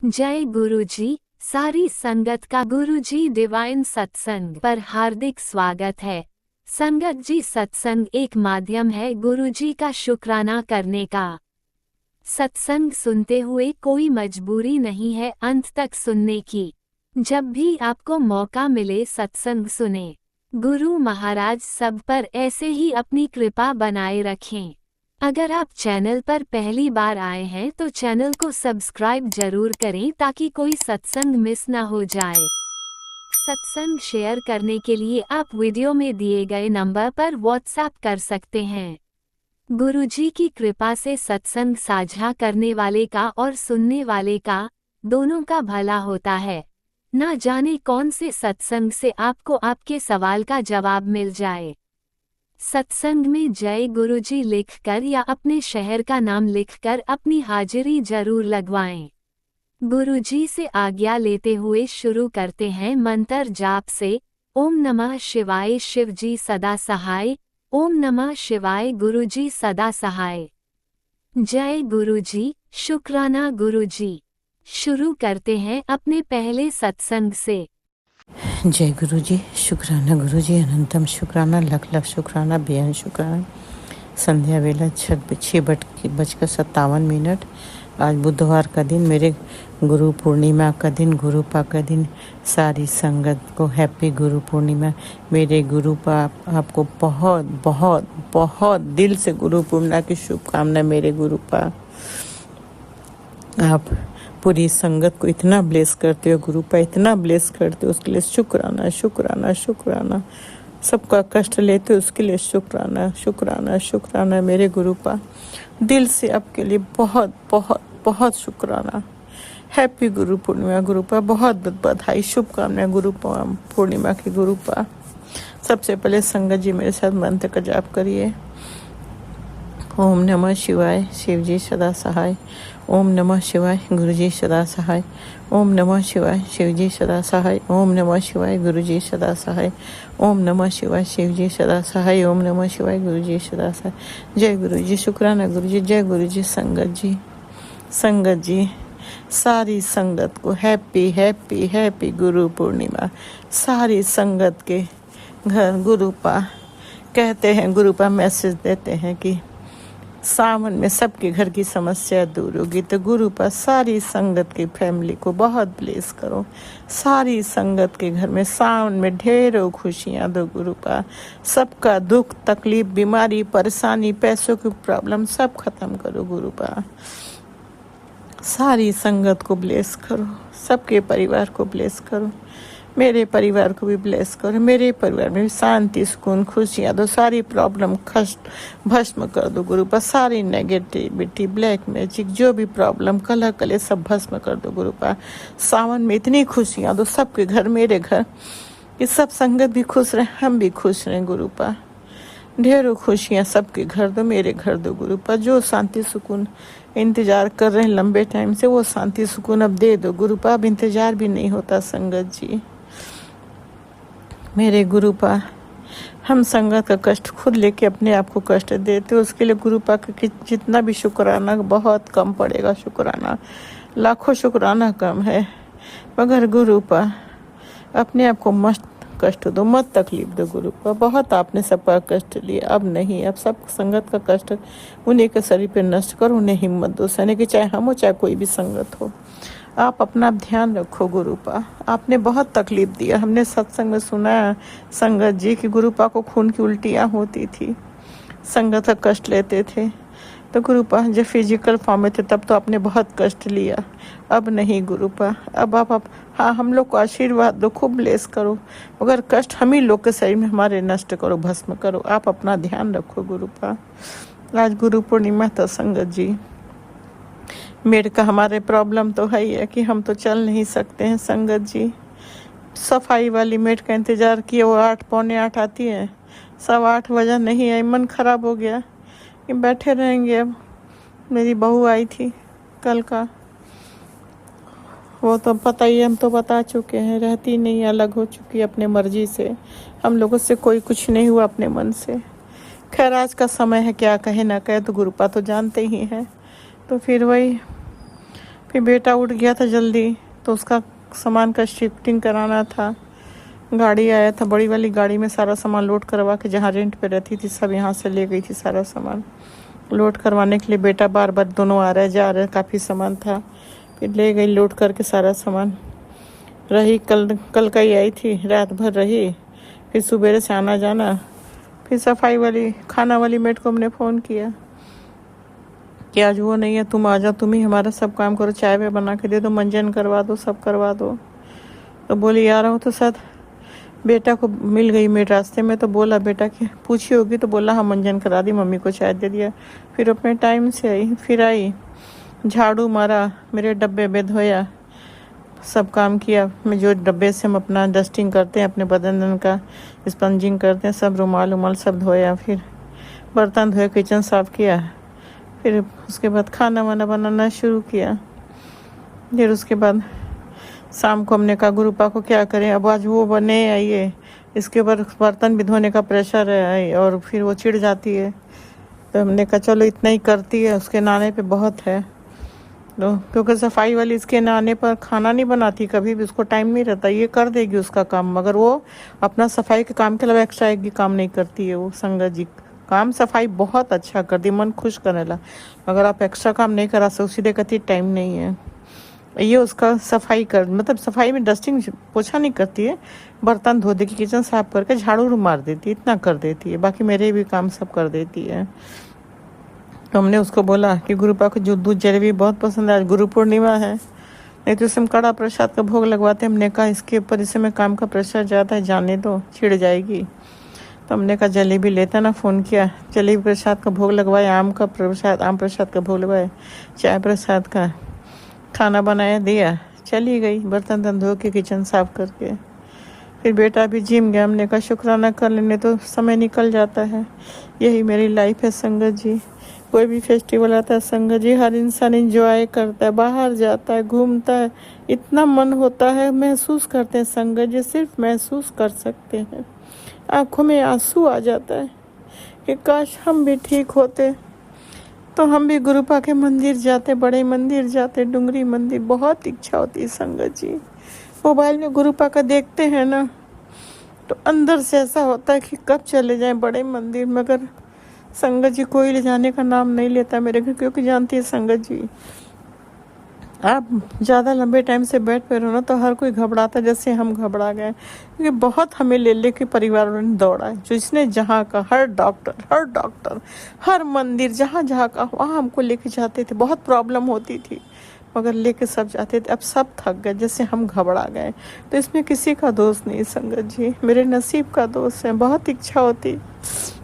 जय गुरुजी। सारी संगत का गुरुजी डिवाइन सत्संग पर हार्दिक स्वागत है। संगत जी, सत्संग एक माध्यम है गुरुजी का शुक्राना करने का। सत्संग सुनते हुए कोई मजबूरी नहीं है अंत तक सुनने की। जब भी आपको मौका मिले सत्संग सुने। गुरु महाराज सब पर ऐसे ही अपनी कृपा बनाए रखें। अगर आप चैनल पर पहली बार आए हैं तो चैनल को सब्सक्राइब जरूर करें ताकि कोई सत्संग मिस ना हो जाए। सत्संग शेयर करने के लिए आप वीडियो में दिए गए नंबर पर व्हाट्सएप कर सकते हैं। गुरुजी की कृपा से सत्संग साझा करने वाले का और सुनने वाले का दोनों का भला होता है। ना जाने कौन से सत्संग से आपको आपके सवाल का जवाब मिल जाए। सत्संग में जय गुरुजी लिखकर या अपने शहर का नाम लिखकर अपनी हाजिरी जरूर लगवाएं। गुरुजी से आज्ञा लेते हुए शुरू करते हैं मंत्र जाप से। ओम नमः शिवाय, शिवजी सदा सहाय। ओम नमः शिवाय, गुरुजी सदा सहाय। जय गुरुजी, शुक्राना गुरुजी। शुरू करते हैं अपने पहले सत्संग से। जय गुरु जी, शुक्राना गुरु जी, अनंतम शुक्राना, लख लख शुक्राना, बेअंत शुक्राना। संध्या वेला 6:57। आज बुधवार का दिन, मेरे गुरु पूर्णिमा का दिन, गुरुपा का दिन। सारी संगत को हैप्पी गुरु पूर्णिमा। मेरे गुरुपा आपको बहुत बहुत बहुत दिल से गुरु पूर्णिमा की शुभकामना। मेरे गुरुपा आप पूरी संगत को इतना ब्लेस करते हो, गुरुपा इतना ब्लेस करते हो, उसके लिए शुक्राना शुक्राना शुक्राना। सबका कष्ट लेते हो उसके लिए शुक्राना शुक्राना शुक्राना। मेरे गुरुपा दिल से आपके लिए बहुत बहुत बहुत शुक्राना। हैप्पी गुरु पूर्णिमा गुरुपा, बहुत बहुत बधाई, शुभकामनाएं गुरु पूर्णिमा की गुरुपा। सबसे पहले संगत जी मेरे साथ मंत्र का जाप करिए। ओम नमः शिवाय, शिवजी सदा सहाय। ओम नमः शिवाय, गुरुजी सदा सहाय। ओम नमः शिवाय, शिवजी सदा सहाय। ओम नमः शिवाय, गुरुजी सदा सहाय। ओम नमः शिवाय, शिवजी सदा सहाय। ओम नमः शिवाय, गुरुजी सदा सहाय। जय गुरुजी, शुक्राना गुरुजी। जय गुरुजी। संगत जी सारी संगत को happy happy happy Guru Purnima. सारी संगत के घर गुरुपा कहते हैं, गुरुपा मैसेज देते हैं कि सावन में सबके घर की समस्या दूर होगी। तो गुरुपा सारी संगत की फैमिली को बहुत ब्लेस करो। सारी संगत के घर में सावन में ढेरों खुशियां दो गुरुपा। सबका दुख तकलीफ, बीमारी, परेशानी, पैसों की प्रॉब्लम सब खत्म करो गुरुपा। सारी संगत को ब्लेस करो, सबके परिवार को ब्लेस करो। मेरे परिवार को भी ब्लेस करो। मेरे परिवार में भी शांति, सुकून, खुशियाँ दो। सारी प्रॉब्लम कष्ट भस्म कर दो गुरुपा। सारी नेगेटिविटी, ब्लैक मैजिक, जो भी प्रॉब्लम, कलह कले सब भस्म कर दो गुरुपा। सावन में इतनी खुशियाँ दो सबके घर, मेरे घर, कि सब संगत भी खुश रहे, हम भी खुश रहें गुरुपा। ढेरों खुशियाँ सबके घर दो, मेरे घर दो गुरुपा। जो शांति सुकून इंतजार कर रहे हैं लंबे टाइम से, वो शांति सुकून अब दे दो गुरुपा। अब इंतजार भी नहीं होता संगत जी। मेरे गुरुपा हम संगत का कष्ट खुद लेके अपने आप को कष्ट देते हो, उसके लिए गुरुपा का जितना भी शुक्राना बहुत कम पड़ेगा। शुक्राना लाखों शुक्राना कम है, मगर गुरुपा अपने आप को मत कष्ट दो, मत तकलीफ दो गुरुपा। बहुत आपने सबका कष्ट लिया, अब नहीं। अब सब संगत का कष्ट उन्हीं के शरीर पे नष्ट करो, उन्हें हिम्मत दो सहने की, चाहे हम हो चाहे कोई भी संगत हो। आप अपना ध्यान रखो गुरुपा। आपने बहुत तकलीफ दिया। हमने सत्संग में सुना संगत जी की गुरुपा को खून की उल्टियाँ होती थी, संगत का कष्ट लेते थे। तो गुरुपा जब फिजिकल फॉर्म में थे तब तो आपने बहुत कष्ट लिया, अब नहीं गुरुपा। अब आप हाँ, हम लोग को आशीर्वाद दो, खूब ब्लेस करो, मगर कष्ट हम ही लोग के शरीर में हमारे नष्ट करो, भस्म करो। आप अपना ध्यान रखो गुरुपा। आज गुरु पूर्णिमा था संगत जी। मेरे का हमारे प्रॉब्लम तो है ही है कि हम तो चल नहीं सकते हैं संगत जी। सफाई वाली मेट का इंतज़ार किए, वो 8 पौने 8 आती है, 8:15 बजा नहीं आई। मन खराब हो गया कि बैठे रहेंगे। अब मेरी बहू आई थी कल का, वो तो पता ही, हम तो बता चुके हैं, रहती नहीं, अलग हो चुकी अपने मर्जी से। हम लोगों से कोई कुछ नहीं हुआ अपने मन से। खैर आज का समय है, क्या कहे ना कहे, तो गुरुपा तो जानते ही हैं। तो फिर वही फिर बेटा उठ गया था जल्दी, तो उसका सामान का शिफ्टिंग कराना था। गाड़ी आया था, बड़ी वाली गाड़ी में सारा सामान लोड करवा के, जहाँ रेंट पे रहती थी सब यहाँ से ले गई थी सारा सामान लोड करवाने के लिए। बेटा बार बार दोनों आ रहे जा रहे, काफ़ी सामान था, फिर ले गई लोड करके सारा सामान। रही कल का ही आई थी, रात भर रही, फिर सुबह से आना जाना। फिर सफाई वाली खाना वाली मेट को हमने फ़ोन किया कि आज वो नहीं है, तुम आ जाओ, तुम ही हमारा सब काम करो, चाय वाय बना के दे दो, मंजन करवा दो, सब करवा दो। तो बोली आ रहा हूँ। तो साथ बेटा को मिल गई मेरे रास्ते में, तो बोला बेटा कि पूछी होगी, तो बोला हाँ मंजन करा दी, मम्मी को चाय दे दिया। फिर अपने टाइम से आई, फिर आई, झाड़ू मारा, मेरे डब्बे में धोया, सब काम किया। मैं जो डब्बे से हम अपना डस्टिंग करते हैं, अपने बदन का स्पंजिंग करते हैं, सब रुमाल उमाल सब धोया। फिर बर्तन धोए, किचन साफ़ किया। फिर उसके बाद खाना वाना बनाना शुरू किया। फिर उसके बाद शाम को हमने कहा गुरुपा को क्या करें, अब आज वो बने आइए, इसके ऊपर बर्तन भी धोने का प्रेशर है और फिर वो चिढ़ जाती है। तो हमने कहा चलो इतना ही करती है, उसके नाने पे बहुत है। तो क्योंकि सफाई वाली इसके नाने पर खाना नहीं बनाती कभी भी, उसको टाइम नहीं रहता, ये कर देगी उसका काम, मगर वो अपना सफाई के काम के अलावा एक्स्ट्रा एक भी काम नहीं करती है। वो संगत जी काम सफाई बहुत अच्छा करती, मन खुश करने ला, मगर आप एक्स्ट्रा काम नहीं करा सकते, सीधे कहती टाइम नहीं है। ये उसका सफाई कर, मतलब सफाई में डस्टिंग पोछा नहीं करती है, बर्तन धो देगी, किचन साफ करके झाड़ू मार देती है, इतना कर देती है, बाकी मेरे भी काम सब कर देती है। तो हमने उसको बोला कि गुरुपा को जो दूध जलेबी बहुत पसंद है, आज गुरु पूर्णिमा है, नहीं तो इसमें कड़ा प्रसाद का भोग लगवाते। हमने कहा इसके ऊपर इस समय काम का प्रेशर ज़्यादा है, जाने दो, छिड़ जाएगी। तो हमने कहा जलेबी लेता ना, फ़ोन किया, जलेबी प्रसाद का भोग लगवाया, आम प्रसाद का भोग लगवाया, चाय प्रसाद का खाना बनाया, दिया, चली गई बर्तन धो के किचन साफ करके। फिर बेटा भी जिम गया, हमने कहा शुक्राना कर लेने तो समय निकल जाता है। यही मेरी लाइफ है संगत जी। कोई भी फेस्टिवल आता है संगत जी, हर इंसान एंजॉय करता है, बाहर जाता है, घूमता है, इतना मन होता है, महसूस करते हैं संगत जी, सिर्फ महसूस कर सकते हैं। आंखों में आंसू आ जाता है कि काश हम भी ठीक होते, तो हम भी गुरुपा के मंदिर जाते, बड़े मंदिर जाते, डुंगरी मंदिर। बहुत इच्छा होती है संगत जी। मोबाइल में गुरुपा का देखते हैं ना, तो अंदर से ऐसा होता है कि कब चले जाएं बड़े मंदिर, मगर संगत जी कोई ले जाने का नाम नहीं लेता मेरे घर, क्योंकि जानती है संगत जी आप ज़्यादा लंबे टाइम से बेड पे रहो ना, तो हर कोई घबराता, जैसे हम घबरा गए, क्योंकि बहुत हमें ले के परिवार ने दौड़ा है। जिसने जहाँ का हर डॉक्टर हर मंदिर जहाँ का वहाँ हमको लेके जाते थे, बहुत प्रॉब्लम होती थी, मगर लेके सब जाते थे। अब सब थक गए, जैसे हम घबरा गए। तो इसमें किसी का दोष नहीं संगत जी, मेरे नसीब का दोष है। बहुत इच्छा होती,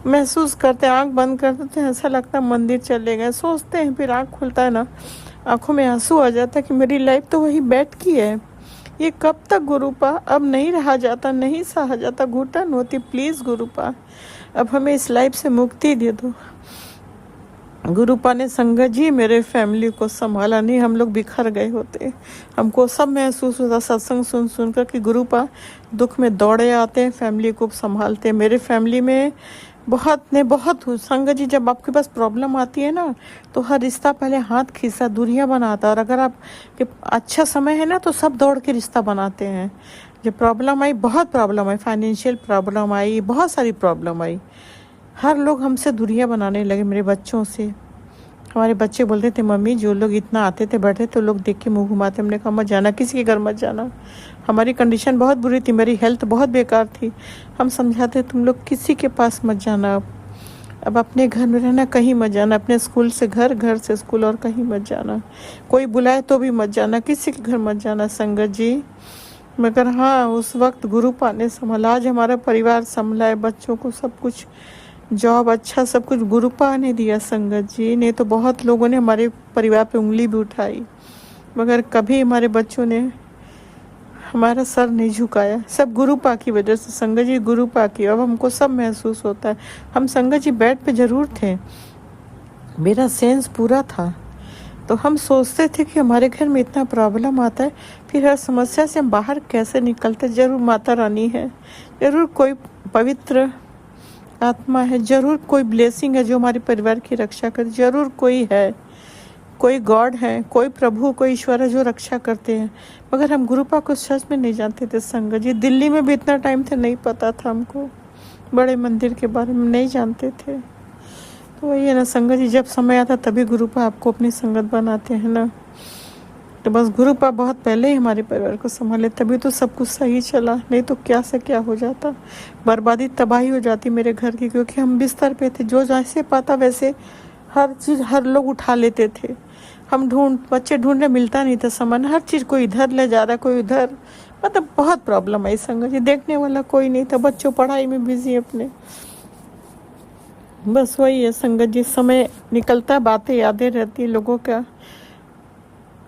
महसूस करते, आँख बंद कर देते हैं, ऐसा लगता है मंदिर चले गए, सोचते हैं, फिर आँख खुलता है ना, आंखों में आंसू आ जाता है कि मेरी लाइफ तो वही बैठ की है, ये कब तक गुरुपा, अब नहीं रहा जाता, नहीं सहा जाता, घुटन होती, प्लीज़ गुरुपा अब हमें इस लाइफ से मुक्ति दे दो। गुरुपा ने संगत जी मेरे फैमिली को संभाला नहीं, हम लोग बिखर गए होते। हमको सब महसूस होता सत्संग सुन कर कि गुरुपा दुख में दौड़े आते हैं, फैमिली को संभालते। मेरे फैमिली में बहुत संगत जी, जब आपके पास प्रॉब्लम आती है ना, तो हर रिश्ता पहले हाथ खींचता, दूरियां बनाता, और अगर आप के अच्छा समय है ना, तो सब दौड़ के रिश्ता बनाते हैं। जब प्रॉब्लम आई, बहुत प्रॉब्लम आई, फाइनेंशियल प्रॉब्लम आई, बहुत सारी प्रॉब्लम आई, हर लोग हमसे दूरियां बनाने लगे, मेरे बच्चों से। हमारे बच्चे बोलते थे मम्मी, जो लोग इतना आते थे बैठे थे, लोग देख के मुँह घुमाते। हमने कहा मत जाना, किसी के घर मत जाना। हमारी कंडीशन बहुत बुरी थी, मेरी हेल्थ बहुत बेकार थी। हम समझाते तुम लोग किसी के पास मत जाना, अब अपने घर में रहना, कहीं मत जाना, अपने स्कूल से घर, घर से स्कूल, और कहीं मत जाना, कोई बुलाए तो भी मत जाना, किसी के घर मत जाना संगत जी। मगर हाँ, उस वक्त गुरुपा ने संभाला, आज हमारा परिवार संभला है, बच्चों को सब कुछ, जॉब अच्छा, सब कुछ गुरुपा ने दिया संगत जी। नहीं तो बहुत लोगों ने हमारे परिवार पे उंगली भी उठाई, मगर कभी हमारे बच्चों ने हमारा सर नहीं झुकाया, सब गुरुपा की वजह से संगत जी, गुरुपा की। अब हमको सब महसूस होता है। हम संगत जी बेड पे जरूर थे, मेरा सेंस पूरा था, तो हम सोचते थे कि हमारे घर में इतना प्रॉब्लम आता है, फिर हर समस्या से हम बाहर कैसे निकलते। जरूर माता रानी है, जरूर कोई पवित्र आत्मा है, जरूर कोई ब्लेसिंग है जो हमारे परिवार की रक्षा करे, जरूर कोई है कोई गॉड है, कोई प्रभु, कोई ईश्वर है जो रक्षा करते हैं, मगर हम गुरुपा को सच में नहीं जानते थे संगत जी। दिल्ली में भी इतना टाइम था, नहीं पता था हमको, बड़े मंदिर के बारे में नहीं जानते थे। तो वही है ना संगत जी, जब समय आता तभी गुरुपा आपको अपनी संगत बनाते हैं ना। तो बस गुरुपा बहुत पहले ही हमारे परिवार को संभाले, तभी तो सब कुछ सही चला, नहीं तो क्या से क्या हो जाता, बर्बादी तबाही हो जाती मेरे घर की। क्योंकि हम बिस्तर पे थे, जो जैसे पाता वैसे हर चीज़ हर लोग उठा लेते थे। हम बच्चे ढूंढने मिलता नहीं था सामान, हर चीज़ कोई इधर ले जा रहा, कोई उधर, मतलब बहुत प्रॉब्लम आई संगत जी। देखने वाला कोई नहीं था, बच्चों पढ़ाई में बिजी अपने। बस वही है संगत जी, समय निकलता, बातें यादें रहती है, लोगों का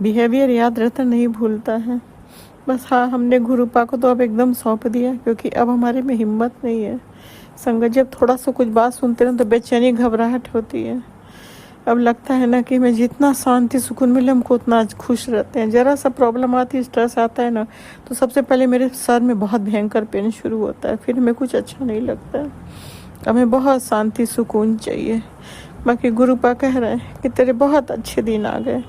बिहेवियर याद रहता, नहीं भूलता है। बस हाँ, हमने गुरुपा को तो अब एकदम सौंप दिया, क्योंकि अब हमारे में हिम्मत नहीं है संगत। जब थोड़ा सा कुछ बात सुनते हैं तो बेचैनी घबराहट होती है। अब लगता है ना कि मैं जितना शांति सुकून मिले हमको उतना आज खुश रहते हैं। ज़रा सा प्रॉब्लम आती है, स्ट्रेस आता है ना, तो सबसे पहले मेरे सर में बहुत भयंकर पेन शुरू होता है, फिर हमें कुछ अच्छा नहीं लगता है। हमें बहुत शांति सुकून चाहिए। बाकी गुरुपा कह रहे हैं कि तेरे बहुत अच्छे दिन आ गए,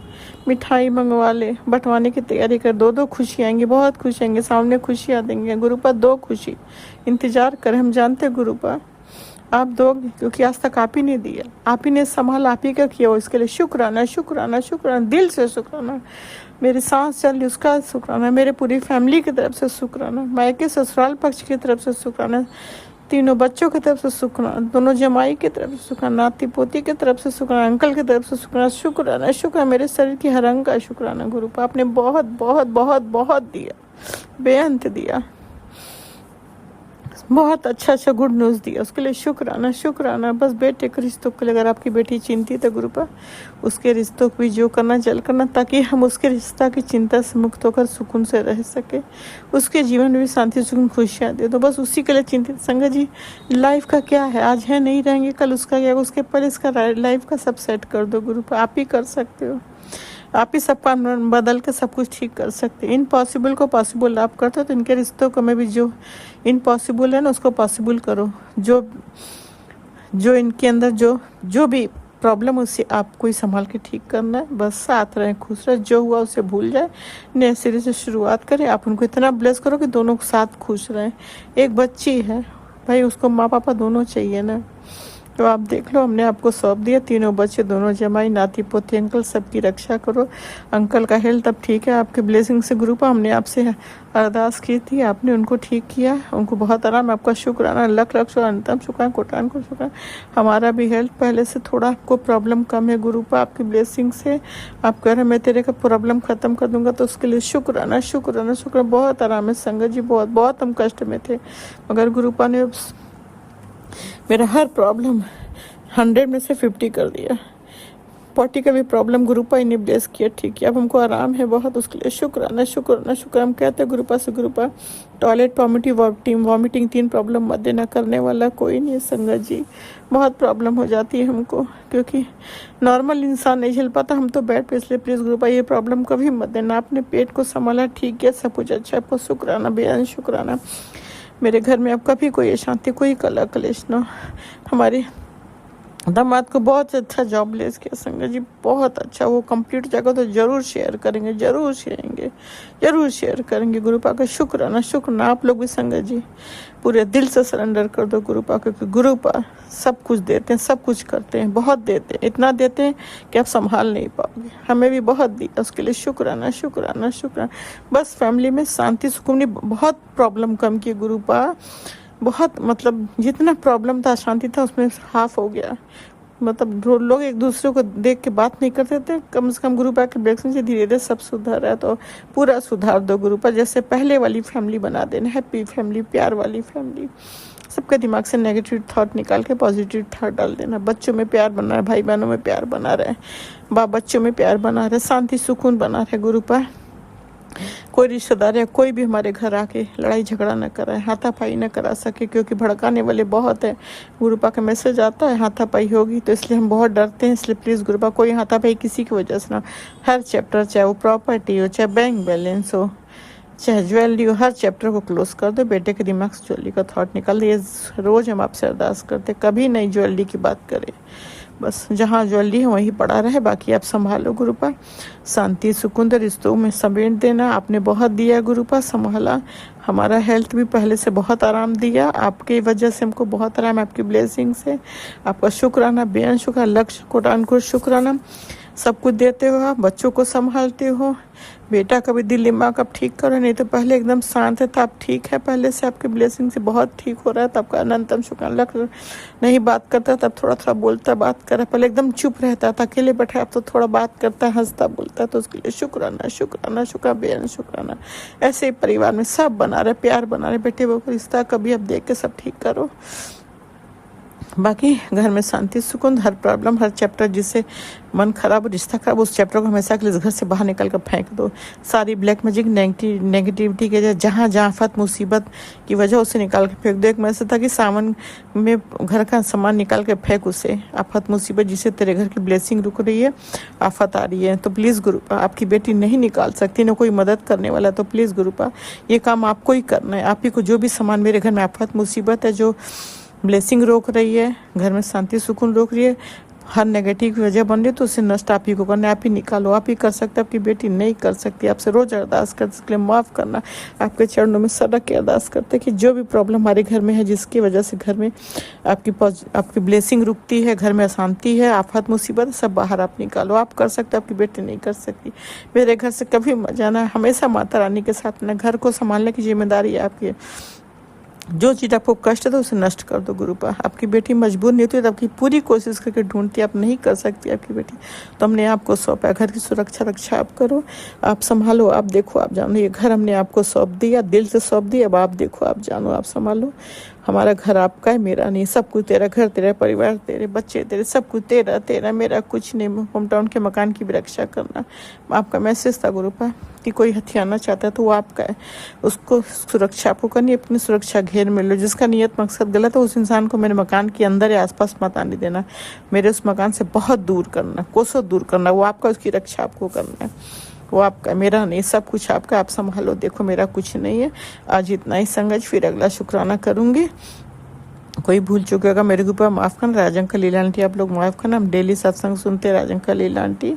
मिठाई मंगवा ले, बंटवाने की तैयारी कर, दो खुशी आएंगी, बहुत खुशी आएंगे, सामने खुशियाँ देंगे। गुरुपा दो खुशी इंतजार कर, हम जानते गुरुपा आप दोगे, क्योंकि आज तक आप ही ने दिया, आप ही ने संभाला, आप ही का किया हो, इसके लिए शुक्राना शुक्राना शुक्राना, दिल से शुक्राना। मेरी सांस चल रही उसका शुक्राना, मेरे पूरी फैमिली की तरफ से शुक्राना, मायके ससुराल पक्ष की तरफ से शुक्राना, तीनों बच्चों की तरफ से शुक्राना, दोनों जमाई की तरफ से शुक्राना, नाती पोती की तरफ से शुक्राना, अंकल की तरफ से शुक्राना। शुक्राना शुक्राना, मेरे शरीर की हर अंग का शुक्राना। गुरुपा आपने बहुत बहुत बहुत बहुत दिया, बेअंत दिया, बहुत अच्छा अच्छा गुड न्यूज़ दिया, उसके लिए शुक्राना शुक्राना। बस बेटे के रिश्तों के लिए, अगर आपकी बेटी चिंतित है गुरुपा, उसके रिश्तों को भी जो करना जल करना, ताकि हम उसके रिश्ता की चिंता से मुक्त होकर सुकून से रह सके, उसके जीवन में भी शांति सुकून खुशियाँ दे। तो बस उसी के लिए चिंतित संगत जी। लाइफ का क्या है, आज है नहीं रहेंगे, कल उसका क्या, उसके पहले इसका लाइफ का सब सेट कर दो गुरुपा, आप ही कर सकते हो, आप ही सब काम बदल के सब कुछ ठीक कर सकते हैं। इम्पॉसिबल को पॉसिबल आप करते हो, तो इनके रिश्तों को में भी जो इम्पॉसिबल है ना उसको पॉसिबल करो। जो इनके अंदर जो भी प्रॉब्लम उससे आपको ही संभाल के ठीक करना है। बस साथ रहें, खुश रहें, जो हुआ उसे भूल जाए, नए सिरे से शुरुआत करें। आप उनको इतना ब्लेस करो कि दोनों साथ खुश रहें। एक बच्ची है भाई, उसको माँ पापा दोनों चाहिए ना, तो आप देख लो, हमने आपको सौंप दिया, तीनों बच्चे, दोनों जमाई, नाती पोती, अंकल, सबकी रक्षा करो। अंकल का हेल्थ अब ठीक है आपके ब्लेसिंग से गुरुपा। हमने आपसे अरदास की थी, आपने उनको ठीक किया, उनको बहुत आराम। आपका शुक्राना, लख लख अंतम शुक्राना, कोटान को शुक्राना। हमारा भी हेल्थ पहले से थोड़ा आपको प्रॉब्लम कम है गुरुपा, आपकी ब्लेसिंग से। आप कह रहे मैं तेरे का प्रॉब्लम ख़त्म कर दूंगा, तो उसके लिए शुक्राना शुक्राना शुक्राना। बहुत आराम है संगत जी, बहुत बहुत हम कष्ट में थे, मगर गुरुपा ने मेरा हर प्रॉब्लम 100 में से 50 कर दिया। 40 का भी प्रॉब्लम गुरुपा ही ने ब्लेस किया, ठीक है। अब हमको आराम है बहुत, उसके लिए शुक्राना शुक्राना शुक्र। हम कहते हैं गुरुपा से, गुरुपा टॉयलेट वॉमिटिंग 3 प्रॉब्लम मत देना, करने वाला कोई नहीं है संगत जी। बहुत प्रॉब्लम हो जाती है हमको, क्योंकि नॉर्मल इंसान नहीं झेल पाता, हम तो बेड पे। इसलिए प्लीज़ गुरुपा ये प्रॉब्लम कभी मत देना। आपने पेट को संभाला, ठीक है, सब कुछ अच्छा है, आपको शुक्राना, बेअंत शुक्राना। मेरे घर में अब कभी कोई अशांति, कोई कलह कलेश ना। हमारे दामाद को बहुत अच्छा जॉब लेस किया संगत जी, बहुत अच्छा। वो कंप्लीट जगह तो जरूर शेयर करेंगे, जरूर शेयर करेंगे। गुरुपा का शुक्राना शुक्राना। आप लोग भी संगत जी पूरे दिल से सरेंडर कर दो गुरुपा, क्योंकि गुरुपा सब कुछ देते हैं, सब कुछ करते हैं, बहुत देते हैं, इतना देते हैं कि आप संभाल नहीं पाओगे। हमें भी बहुत दिया, उसके लिए शुक्राना शुक्राना शुक्राना। बस फैमिली में शांति सुकून, बहुत प्रॉब्लम कम की गुरुपा, बहुत, मतलब जितना प्रॉब्लम था, शांति था, उसमें हाफ हो गया। मतलब लोग एक दूसरे को देख के बात नहीं करते थे, कम से कम गुरुपा के ब्लेसिंग से धीरे धीरे सब सुधर है। तो पूरा सुधार दो गुरुपा, जैसे पहले वाली फैमिली बना देना, हैप्पी फैमिली, प्यार वाली फैमिली। सबके दिमाग से नेगेटिव थॉट निकाल के पॉजिटिव थॉट डाल देना। बच्चों में प्यार बना रहे, भाई बहनों में प्यार बना रहे, बाप बच्चों में प्यार बना रहे, शांति सुकून बना रहे गुरुपा। कोई रिश्तेदार या कोई भी हमारे घर आके लड़ाई झगड़ा न कराए, हाथापाई न करा सके, क्योंकि भड़काने वाले बहुत है। गुरुपा का मैसेज आता है हाथापाई होगी, तो इसलिए हम बहुत डरते हैं। इसलिए प्लीज़ गुरुपा कोई हाथापाई किसी की वजह से ना। हर चैप्टर, चाहे वो प्रॉपर्टी हो, चाहे बैंक बैलेंस हो, चाहे ज्वेलरी हो, हर चैप्टर को क्लोज कर दो। बेटे के दिमाग से ज्वेलरी का थॉट निकाल दिए। रोज़ हम आपसे अरदास करते, कभी नहीं ज्वेलरी की बात करें। बस जहाँ ज्वेलरी है वहीं पड़ा रहे, बाकी आप संभालो गुरुपा। शांति सुकून रिश्तों में समेट देना। आपने बहुत दिया गुरुपा, संभाला। हमारा हेल्थ भी पहले से बहुत आराम दिया, आपकी वजह से हमको बहुत आराम, आपकी ब्लेसिंग से। आपका शुक्राना, बेअन शुक्र, लक्ष्य कोटानकुर शुक्राना। सब कुछ देते हो आप, बच्चों को संभालते हो। बेटा का भी दिल दिमाग आप ठीक करो, नहीं तो पहले एकदम शांत था, आप ठीक है पहले से, आपकी ब्लेसिंग से बहुत ठीक हो रहा है। तो आपका अनंतम शुक्राना। लक्ष्य नहीं बात करता तब थोड़ा थोड़ा बोलता, बात कर, पहले एकदम चुप रहता था, अकेले बैठा, अब तो थोड़ा बात करता, हंसता बोलता, तो उसके लिए शुक्राना शुक्राना शुक्र, बेअन शुक्राना। ऐसे ही परिवार में सब बना रहे, प्यार बना रहे, बेटे वो रिश्ता कभी अब देख के सब ठीक करो। बाकी घर में शांति सुकून। हर प्रॉब्लम, हर चैप्टर जिससे मन खराब, रिश्ता खराब, उस चैप्टर को हमेशा के लिए इस घर से बाहर निकल कर फेंक दो। सारी ब्लैक मैजिक, नेगेटिविटी के जहाँ जहाँ आफत मुसीबत की वजह उसे निकाल के फेंक दो। एक मैसेज था कि सामान में घर का सामान निकाल के फेंक उसे। आफत मुसीबत जिससे तेरे घर की ब्लेसिंग रुक रही है, आफत आ रही है, तो प्लीज़ गुरुपा, आपकी बेटी नहीं निकाल सकती, ना कोई मदद करने वाला, तो प्लीज़ गुरुपा ये काम आपको ही करना है। आप ही को जो भी सामान मेरे घर में आफत मुसीबत है, जो ब्लेसिंग रोक रही है, घर में शांति सुकून रोक रही है, हर नेगेटिव की वजह बन रही है, तो उसे नष्ट आप ही को करना है। आप ही निकालो, आप ही कर सकते, आपकी बेटी नहीं कर सकती। आपसे रोज अरदास करते, इसके लिए माफ़ करना। आपके चरणों में सड़क के अरदास करते कि जो भी प्रॉब्लम हमारे घर में है, जिसकी वजह से घर में आपकी ब्लेसिंग रुकती है, घर में अशांति है, आफत मुसीबत, सब बाहर आप निकालो। आप कर सकते, आपकी बेटी नहीं कर सकती। मेरे घर से कभी मत जाना, हमेशा माता रानी के साथ ना। घर को संभालने की जिम्मेदारी आपकी। जो चीज़ आपको कष्ट है तो उसे नष्ट कर दो गुरुपा। आपकी बेटी मजबूर नहीं होती तो आपकी पूरी कोशिश करके ढूंढती, आप नहीं कर सकती आपकी बेटी, तो हमने आपको सौंपा। घर की सुरक्षा रक्षा आप करो, आप संभालो, आप देखो, आप जानो। ये घर हमने आपको सौंप दिया, दिल से सौंप दिया, अब आप देखो, आप जानो, आप संभालो। हमारा घर आपका है, मेरा नहीं। सब कुछ तेरा, घर तेरा, परिवार तेरे, बच्चे तेरे, सब कुछ तेरा, मेरा कुछ नहीं। होम टाउन के मकान की भी रक्षा करना आपका मैसेज था गुरुपा, कि कोई हथियाना चाहता है तो वो आपका है, उसको सुरक्षा आपको करनी, अपनी सुरक्षा घेर में लो। जिसका नियत मकसद गलत है उस इंसान को मेरे मकान के अंदर या आसपास मत आने देना, मेरे उस मकान से बहुत दूर करना, कोसों दूर करना। वो आपका, उसकी रक्षा आपको करना है, वो आपका, मेरा नहीं। सब कुछ आपका, आप संभालो। देखो मेरा कुछ नहीं है। आज इतना ही संगत, फिर अगला शुक्राना करूँगी। कोई भूल चुके होगा मेरे के ऊपर माफ़ करना। राजन का लीला आंटी आप लोग माफ़ करना, हम डेली सत्संग सुनते हैं। राजन का लीला आंटी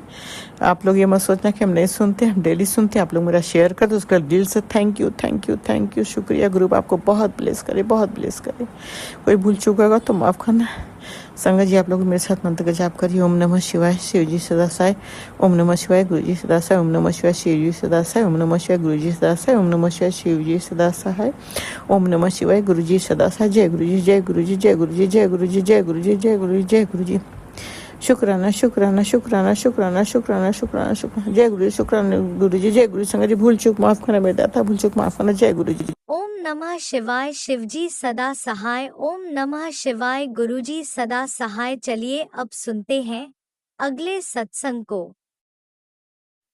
आप लोग ये मत सोचना कि हम नहीं सुनते, हम डेली सुनते हैं। आप लोग मेरा शेयर कर दो, उसका दिल से thank you thank you thank you, शुक्रिया। ग्रुप आपको बहुत ब्लेस करे, बहुत ब्लेस करे। कोई भूल चुका होगा तो माफ़ करना। संगत जी आप लोग मेरे साथ मंत्र का जाप करिए। ओम नमः शिवाय, शिव जी सदा सहाय। ओम नमः शिवाय, गुरु जी सदा सहाय। ओम नमः शिवाय, शिव जी सदा सहाय। ओम नमः शिवाय, गुरु जी सदा सहाय। ओम नमः शिवाय, शिव जी सदा सहाय। ओम नमः शिवाय, गुरु जी सदा सहाय। जय गुरु जी, जय गुरु जी, जय गुरु जी, जय गुरु जी, जय गुरु जी, जय गुरु जी, जय गुरु जी। शुक्राना शुक्राना शुक्राना शुक्राना शुक्राना शुक्राना शुक्राना। जय गुरु जी, शुक्राना गुरु जी, जय गुरु। संगत जी भूल चूक माफ करना मेरे दाता, भूल चूक माफ करना। जय गुरु जी। ओम नमः शिवाय, शिवजी सदा सहाय। ओम नमः शिवाय, गुरुजी सदा सहाय। चलिए अब सुनते हैं अगले सत्संग को।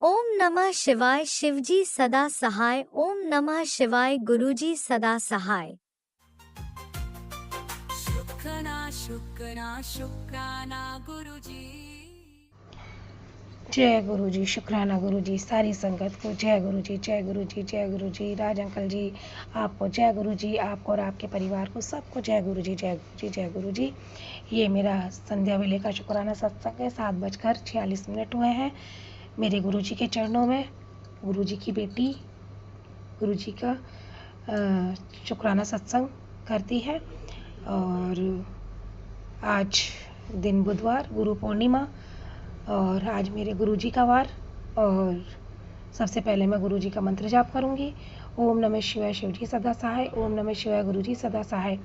ओम नमः शिवाय, शिवजी सदा सहाय। ओम नमः शिवाय, गुरुजी सदा सहाय। शुक्राना गुरुजी। जय गुरु जी, शुक्राना गुरु जी। सारी संगत को जय गुरु जी, जय गुरु जी, जय गुरु जी। राज अंकल जी आपको जय गुरु जी, आपको और आपके परिवार को सबको जय गुरु जी, जय गुरु जी, जय गुरु जी। ये मेरा संध्या वेले का शुक्राना सत्संग है। 7:46 हुए हैं। मेरे गुरु जी के चरणों में गुरु जी की बेटी गुरु जी का शुक्राना सत्संग करती है। और आज दिन बुधवार, गुरु पूर्णिमा, और आज मेरे गुरुजी का वार। और सबसे पहले मैं गुरुजी का मंत्र जाप करूंगी। ओम नमः शिवाय, शिवजी सदा सहाय। ओम नमः शिवाय, गुरुजी सदा सहाय।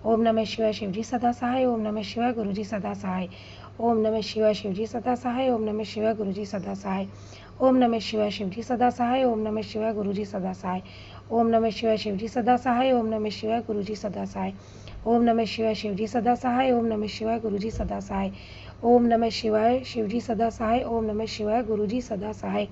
ओम नमः शिवाय, शिवजी सदा सहाय। ओम नमः शिवाय, गुरुजी सदा सहाय। ओम नमः शिवाय, शिवजी सदा सहाय। ओम नमः शिवाय, गुरुजी सदा सहाय। ओम नमः शिवाय, शिवजी सदा सहाय। ओम नमः शिवाय, गुरुजी सदा सहाय। ओम नमः शिवाय, शिवजी सदा सहाय। ओम नमः शिवाय, गुरुजी सदा सहाय। ओम नमः शिवाय, शिवजी सदा सहाय। ओम नमः शिवाय, गुरुजी सदा सहाय। ओम नमः शिवाय, शिवजी सदा सहाय। ओम नमः शिवाय, गुरुजी सदा सहाय।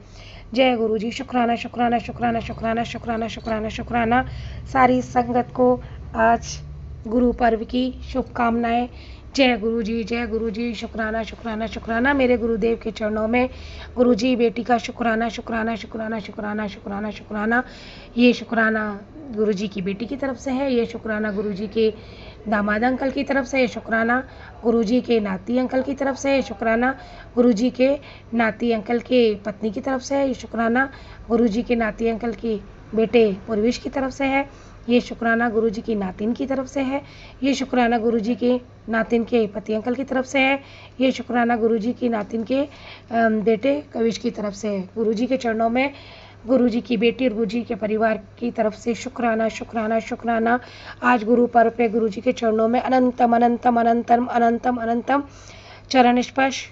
जय गुरु जी। शुक्राना शुक्राना शुक्राना शुक्राना शुक्राना शुक्राना शुक्राना। सारी संगत को आज गुरु पर्व की शुभकामनाएं। जय गुरु जी, जय गुरु जी। शुक्राना शुक्राना शुक्राना। मेरे गुरुदेव के चरणों में गुरु जी बेटी का शुक्राना शुक्राना शुक्राना शुक्राना शुक्राना शुक्राना। ये शुक्राना गुरु जी की बेटी की तरफ से है। ये शुक्राना गुरु जी के दामाद अंकल की तरफ से शुक्राना, गुरुजी के नाती अंकल की तरफ से शुक्राना, गुरुजी के नाती अंकल के पत्नी की तरफ से शुक्राना, गुरुजी के नाती अंकल की बेटे पूर्वेश की तरफ से है, ये शुक्राना गुरुजी की नातिन की तरफ से है, ये शुक्राना गुरुजी के नातिन के पति अंकल की तरफ से है, ये शुक्राना गुरुजी की नातिन के बेटे कविश की तरफ से है। गुरुजी के चरणों में गुरुजी की बेटी और गुरुजी के परिवार की तरफ से शुक्राना शुक्राना शुक्राना। आज गुरु पर्व पे गुरुजी के चरणों में अनंतम अनंतम अनंतम अनंतम अनंतम चरण स्पर्श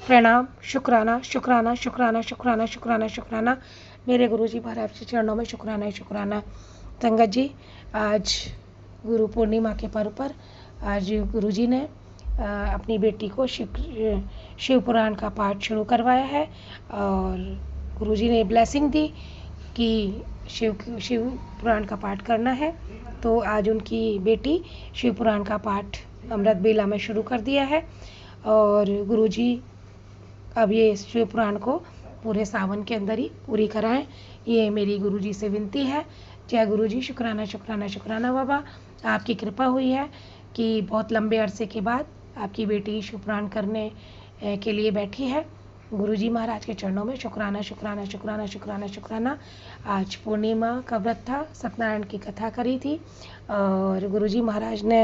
प्रणाम, शुक्राना शुक्राना शुक्राना शुक्राना शुक्राना शुक्राना। मेरे गुरुजी महाराज के चरणों में शुक्राना ही शुक्राना। संगत जी, आज गुरु पूर्णिमा के पर्व पर आज गुरुजी ने अपनी बेटी को शिव पुराण का पाठ शुरू करवाया है और गुरुजी ने ब्लेसिंग दी कि शिव पुराण का पाठ करना है। तो आज उनकी बेटी शिव पुराण का पाठ अमृत बेला में शुरू कर दिया है और गुरुजी अब ये शिव पुराण को पूरे सावन के अंदर ही पूरी कराएं, ये मेरी गुरुजी से विनती है। जय गुरुजी। शुक्राना शुक्राना शुक्राना बाबा, आपकी कृपा हुई है कि बहुत लंबे अरसे के बाद आपकी बेटी शिव पुराण करने के लिए बैठी है। गुरुजी महाराज के चरणों में शुक्राना शुक्राना शुक्राना शुक्राना शुक्राना। आज पूर्णिमा का व्रत था, सत्यनारायण की कथा करी थी और गुरुजी महाराज ने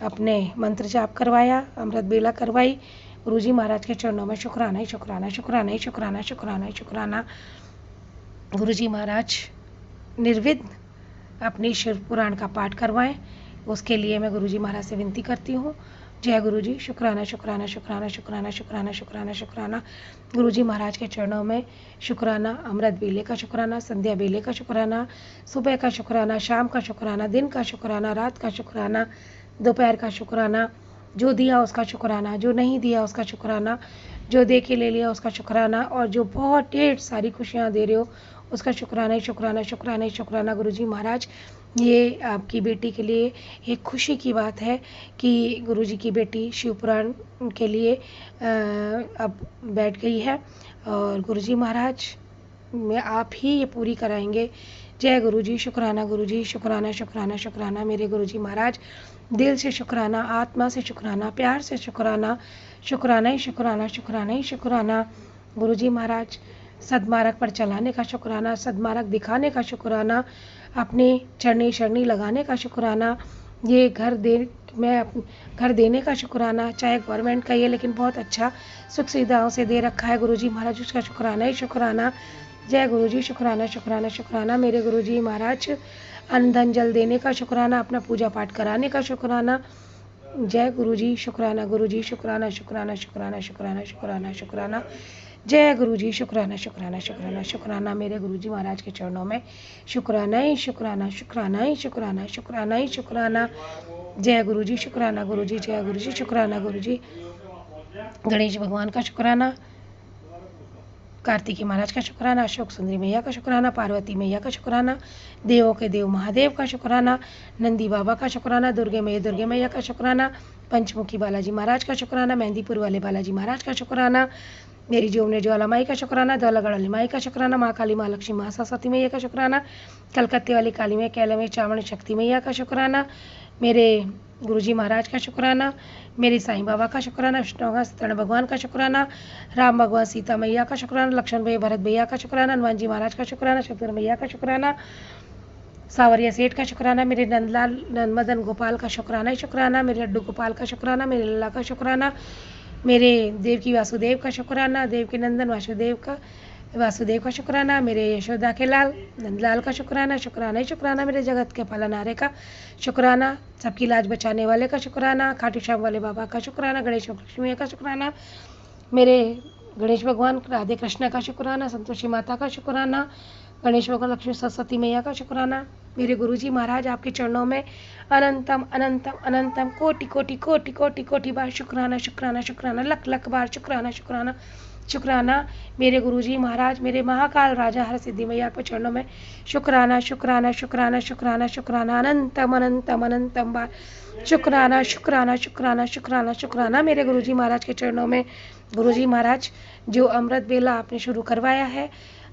अपने मंत्र जाप करवाया, अमृत बेला करवाई। गुरुजी महाराज के चरणों में शुक्राना ही शुक्राना शुक्राना ही शुक्राना शुक्राना ही शुक्राना। गुरुजी महाराज निर्विघ्न अपनी शिव पुराण का पाठ करवाएं, उसके लिए मैं गुरुजी महाराज से विनती करती हूँ। जय गुरुजी। शुक्राना शुक्राना शुक्राना शुक्राना शुक्राना शुक्राना शुक्राना। गुरुजी महाराज के चरणों में शुक्राना, अमृत बेले का शुक्राना, संध्या बेले का शुक्राना, सुबह का शुक्राना, शाम का शुक्राना, दिन का शुक्राना, रात का शुक्राना, दोपहर का शुक्राना, जो दिया उसका शुक्राना, जो नहीं दिया उसका शुक्राना, जो दे के ले लिया उसका शुक्राना और जो बहुत ढेर सारी खुशियाँ दे रहे हो उसका शुक्राना ही शुक्राना शुक्राना ही शुक्राना। गुरुजी महाराज, ये आपकी बेटी के लिए एक खुशी की बात है कि गुरुजी की बेटी शिव पुराण के लिए अब बैठ गई है और गुरुजी महाराज में आप ही ये पूरी कराएंगे। जय गुरुजी। शुक्राना गुरुजी। शुक्राना शुक्राना शुक्राना। मेरे गुरुजी महाराज, दिल से शुक्राना, आत्मा से शुक्राना, प्यार से शुक्राना, शुक्राना ही शुक्राना शुक्राना ही शुक्राना। गुरुजी महाराज, सदमार्ग पर चलाने का शुक्राना, सदमार्ग दिखाने का शुक्राना, अपने चरनी शरणी लगाने का शुक्राना, ये घर देने का शुक्राना, चाहे गवर्नमेंट का ये लेकिन बहुत अच्छा सुख सुविधाओं से दे रखा है गुरुजी महाराज, उसका शुक्राना ही शुक्राना। जय गुरुजी। शुक्राना शुक्राना शुक्राना। मेरे गुरुजी महाराज, अन्न धन जल देने का शुक्राना, अपना पूजा पाठ कराने का शुक्राना। जय गुरुजी। शुक्राना गुरुजी। शुक्राना शुक्राना शुक्राना शुक्राना शुक्राना शुक्राना। जय गुरुजी। शुक्राना शुक्राना शुक्राना शुक्राना। मेरे गुरुजी महाराज के चरणों में शुक्राना ही शुक्राना, शुक्राना ही शुक्राना, शुक्राना ही शुक्राना। जय गुरुजी। शुक्राना गुरुजी। जय गुरुजी। शुक्राना गुरुजी। गणेश भगवान का शुक्राना, कार्तिकी महाराज का शुक्राना, अशोक सुंदरी मैया का शुक्राना, पार्वती मैया का शुक्राना, देवों के देव महादेव का शुक्राना, नंदी बाबा का शुक्राना, दुर्गे मैया का शुक्राना, पंचमुखी बालाजी महाराज का शुक्राना, मेहंदीपुर वाले बालाजी महाराज का शुक्राना, मेरी जोमने ज्वाला माई का शुक्राना, दौलागढ़ वाली माई का शुक्राना, माँ काली, माँ लक्ष्मी, माँ सरस्वती मैया का शुक्राना, कलकत्ते वाली काली मैया, कैला में चावड़ शक्ति मैया का शुक्राना, मेरे गुरुजी महाराज का शुक्राना, मेरे साईं बाबा का शुक्राना, विष्णु सत्यनारायण भगवान का शुक्राना, राम भगवान सीता मैया का शुक्राना, लक्ष्मण भैया भरत भैया का शुक्राना, हनुमान जी महाराज का शुक्राना, शत्रुघ्न मैया का शुक्राना, सावरिया सेठ का शुक्राना, मेरे नंदलाल मदन गोपाल का शुक्राना ही शुक्राना, मेरे लड्डू गोपाल का शुक्राना, मेरे लल्ला का शुक्राना, मेरे देवकी वासुदेव का शुक्राना, देव के नंदन वासुदेव का शुक्राना, मेरे यशोदा के लाल नंदलाल का शुक्राना, शुक्राना ही शुक्राना, मेरे जगत के पालनहारे का शुक्राना, सबकी लाज बचाने वाले का शुक्राना, खाटू श्याम वाले बाबा का शुक्राना, गणेश लक्ष्मी का शुक्राना, मेरे गणेश भगवान राधे कृष्ण का शुक्राना, संतोषी माता का शुक्राना, गणेश भगवान लक्ष्मी सरस्वती मैया का शुक्राना। मेरे गुरुजी महाराज, आपके चरणों में अनंतम अनंतम अनंतम कोटि कोटि कोटि कोटि कोटि बार शुक्राना शुक्राना शुक्राना, लख लख बार शुक्राना शुक्राना शुक्राना। मेरे गुरुजी महाराज, मेरे महाकाल राजा हर सिद्धि मैया के चरणों में शुक्राना शुक्राना शुक्राना शुक्राना शुक्राना, अनंतम अनंतम अनंतम बार शुक्राना शुक्राना शुक्राना शुक्राना शुक्राना। मेरे गुरुजी महाराज के चरणों में गुरुजी महाराज, जो अमृत बेला आपने शुरू करवाया है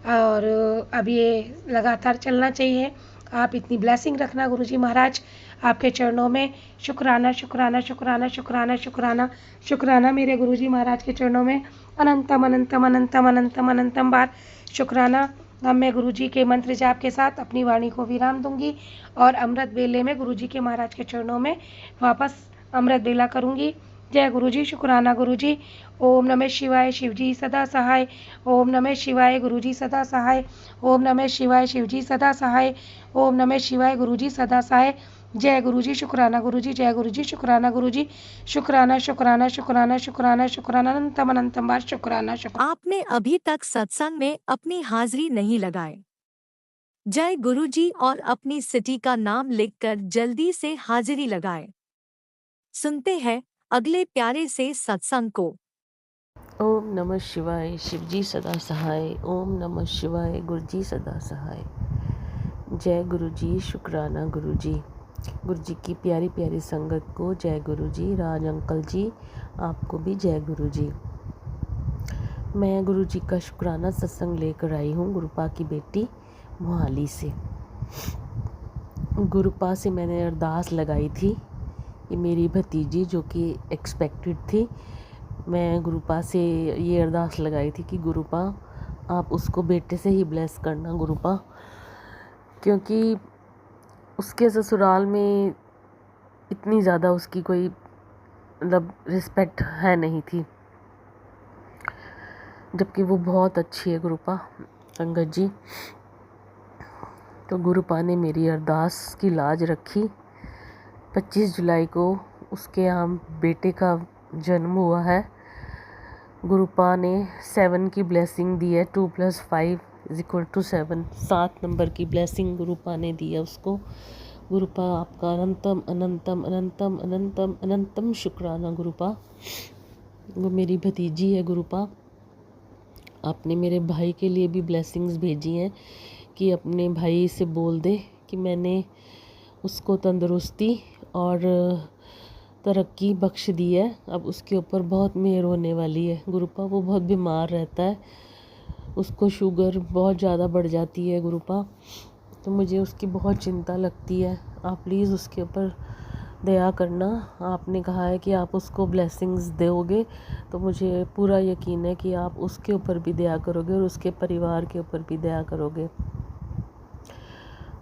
और अब ये लगातार चलना चाहिए, आप इतनी ब्लेसिंग रखना गुरुजी महाराज, आपके चरणों में शुक्राना शुक्राना शुक्राना शुक्राना शुक्राना शुक्राना मेरे गुरुजी महाराज के चरणों में अनंतम अनंतम अनंतम अनंतम अनंतम बार शुक्राना। अब मैं गुरुजी के मंत्र जाप के साथ अपनी वाणी को विराम दूंगी और अमृत बेले में गुरुजी के महाराज के चरणों में वापस अमृत बेला करूंगी। जय गुरुजी, शुक्राना गुरुजी। ओम नमः शिवाय, शिवजी सदा सहाय। ओम नमः शिवाय, गुरुजी सदा सहाय। ओम नमः शिवाय, शिवजी सदा सहाय। ओम नमः शिवाय, गुरुजी सदा सहाय। जय गुरुजी, शुक्राना गुरुजी। जय गुरुजी, शुक्राना गुरुजी। शुक्राना शुक्राना शुक्राना शुक्राना शुक्राना अनंतम अनंतम बार शुक्राना शुक्राना। आपने अभी तक सत्संग में अपनी हाजिरी नहीं लगाए। जय गुरुजी और अपनी सिटी का नाम लिखकर जल्दी से हाजिरी लगाए। सुनते हैं अगले प्यारे से सत्संग को। ओम नमः शिवाय, शिवजी सदा सहाय। ओम नमः शिवाय, गुरुजी सदा सहाय। जय गुरुजी, शुक्राना गुरुजी। गुरुजी की प्यारी प्यारी संगत को जय गुरुजी। राज अंकल जी, आपको भी जय गुरुजी। मैं गुरुजी का शुक्राना सत्संग लेकर आई हूँ गुरुपा की बेटी मोहाली से। गुरुपा से मैंने अरदास लगाई थी कि मेरी भतीजी जो कि एक्सपेक्टेड थी, मैं गुरुपा से ये अरदास लगाई थी कि गुरुपा आप उसको बेटे से ही ब्लेस करना गुरुपा, क्योंकि उसके ससुराल में इतनी ज़्यादा उसकी कोई मतलब रिस्पेक्ट है नहीं थी, जबकि वो बहुत अच्छी है गुरुपा संगत जी। तो गुरुपा ने मेरी अरदास की लाज रखी। 25 जुलाई को उसके यहाँ बेटे का जन्म हुआ है। गुरुपा ने 7 की ब्लेसिंग दी है। 2 + 5 = 7। 7 नंबर की ब्लेसिंग गुरुपा ने दी है उसको। गुरुपा आपका अनंतम अनंतम अनंतम अनंतम अनंतम शुक्राना गुरुपा। वो मेरी भतीजी है गुरुपा। आपने मेरे भाई के लिए भी ब्लेसिंग्स भेजी हैं कि अपने भाई से बोल दे कि मैंने उसको तंदुरुस्ती और तरक्की बख्श दी है। अब उसके ऊपर बहुत मेहर होने वाली है गुरुपा। वो बहुत बीमार रहता है, उसको शुगर बहुत ज़्यादा बढ़ जाती है गुरुपा, तो मुझे उसकी बहुत चिंता लगती है। आप प्लीज़ उसके ऊपर दया करना। आपने कहा है कि आप उसको ब्लेसिंग्स दोगे, तो मुझे पूरा यकीन है कि आप उसके ऊपर भी दया करोगे और उसके परिवार के ऊपर भी दया करोगे।